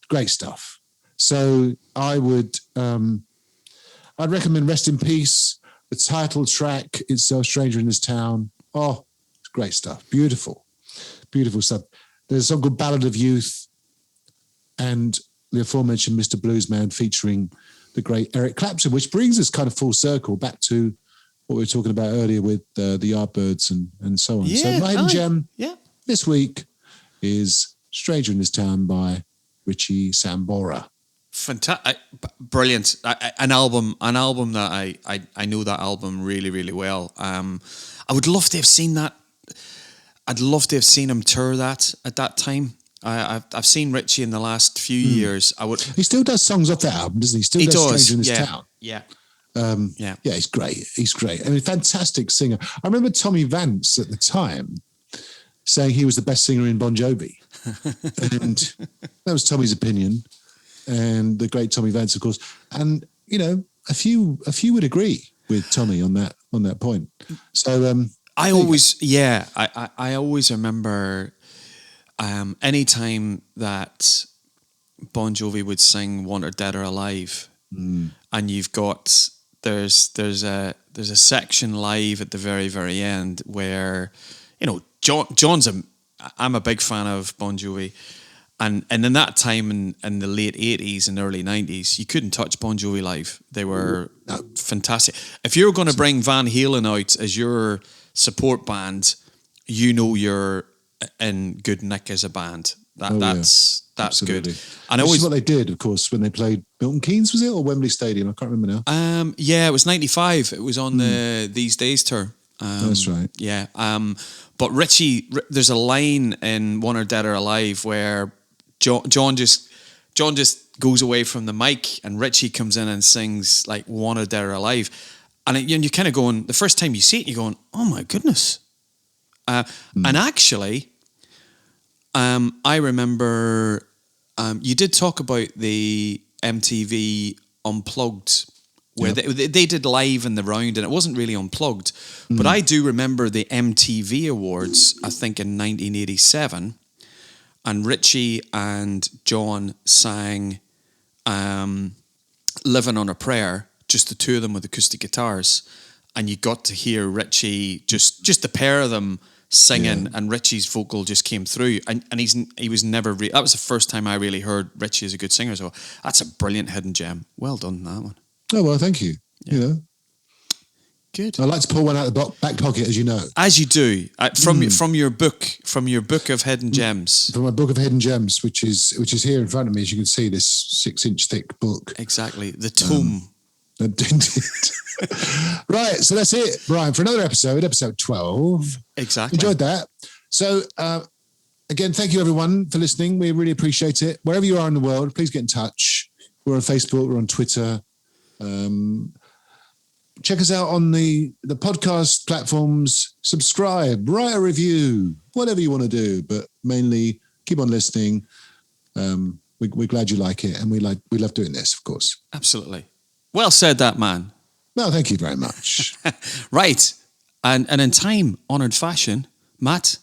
Great stuff. So I'd recommend Rest in Peace, the title track itself, Stranger in This Town. Oh, it's great stuff. Beautiful stuff. There's a song called Ballad of Youth and the aforementioned Mr. Bluesman featuring the great Eric Clapton, which brings us kind of full circle back to what we were talking about earlier with the Yardbirds and so on. Yeah, so my hidden gem this week is Stranger in This Town by Richie Sambora. Fantastic, brilliant. An album that I know that album really, really well. I would love to have seen that. I'd love to have seen him tour that at that time. I've seen Richie in the last few years. He still does songs off that album, doesn't he? Still does Stranger in This Town. Yeah. He's great. I mean, fantastic singer. I remember Tommy Vance at the time saying he was the best singer in Bon Jovi. And that was Tommy's opinion. And the great Tommy Vance, of course. And, you know, a few would agree with Tommy on that point. So I always remember anytime that Bon Jovi would sing Wanted Dead or Alive, and you've got there's a section live at the very, very end where, you know, I'm a big fan of Bon Jovi. And in that time in the late 80s and early 90s, you couldn't touch Bon Jovi live. They were fantastic. If you're going to bring Van Halen out as your support band, you know you're in good nick as a band. That's absolutely good. And which is what they did, of course, when they played Milton Keynes, was it, or Wembley Stadium? I can't remember now. Yeah, it was 95. It was on the These Days tour. That's right. Yeah. But Richie, there's a line in Wanted Dead or Alive where John just goes away from the mic and Richie comes in and sings like Wanted Dead or Alive. And you're kind of going, the first time you see it, you're going, oh my goodness. And actually, I remember you did talk about the MTV Unplugged, where they did live in the round and it wasn't really unplugged. But I do remember the MTV Awards, I think in 1987. And Richie and John sang Living on a Prayer, just the two of them with acoustic guitars. And you got to hear Richie, just the pair of them singing, and Richie's vocal just came through, and he was never. That was the first time I really heard Richie as a good singer. So that's a brilliant hidden gem. Well done, that one. Oh well, thank you. Yeah. You know, good. I like to pull one out of the back pocket, as you know. As you do from your book of hidden gems. From my book of hidden gems, which is here in front of me, as you can see, this 6-inch thick book. Exactly, the tome. Right, so that's it, Brian, for another episode 12. Exactly. Enjoyed that. So, again, thank you, everyone, for listening. We really appreciate it. Wherever you are in the world, please get in touch. We're on Facebook, we're on Twitter. Check us out on the podcast platforms. Subscribe, write a review, whatever you want to do, but mainly keep on listening. We're glad you like it, and we love doing this, of course. Absolutely. Well said, that man. No, thank you very much. Right. And in time-honoured fashion, Matt,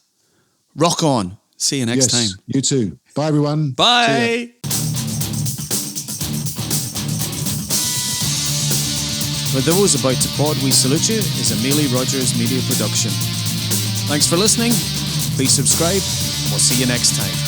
rock on. See you next time. You too. Bye, everyone. Bye. For those about to pod, we salute you is a Mealy Rogers media production. Thanks for listening. Please subscribe, and we'll see you next time.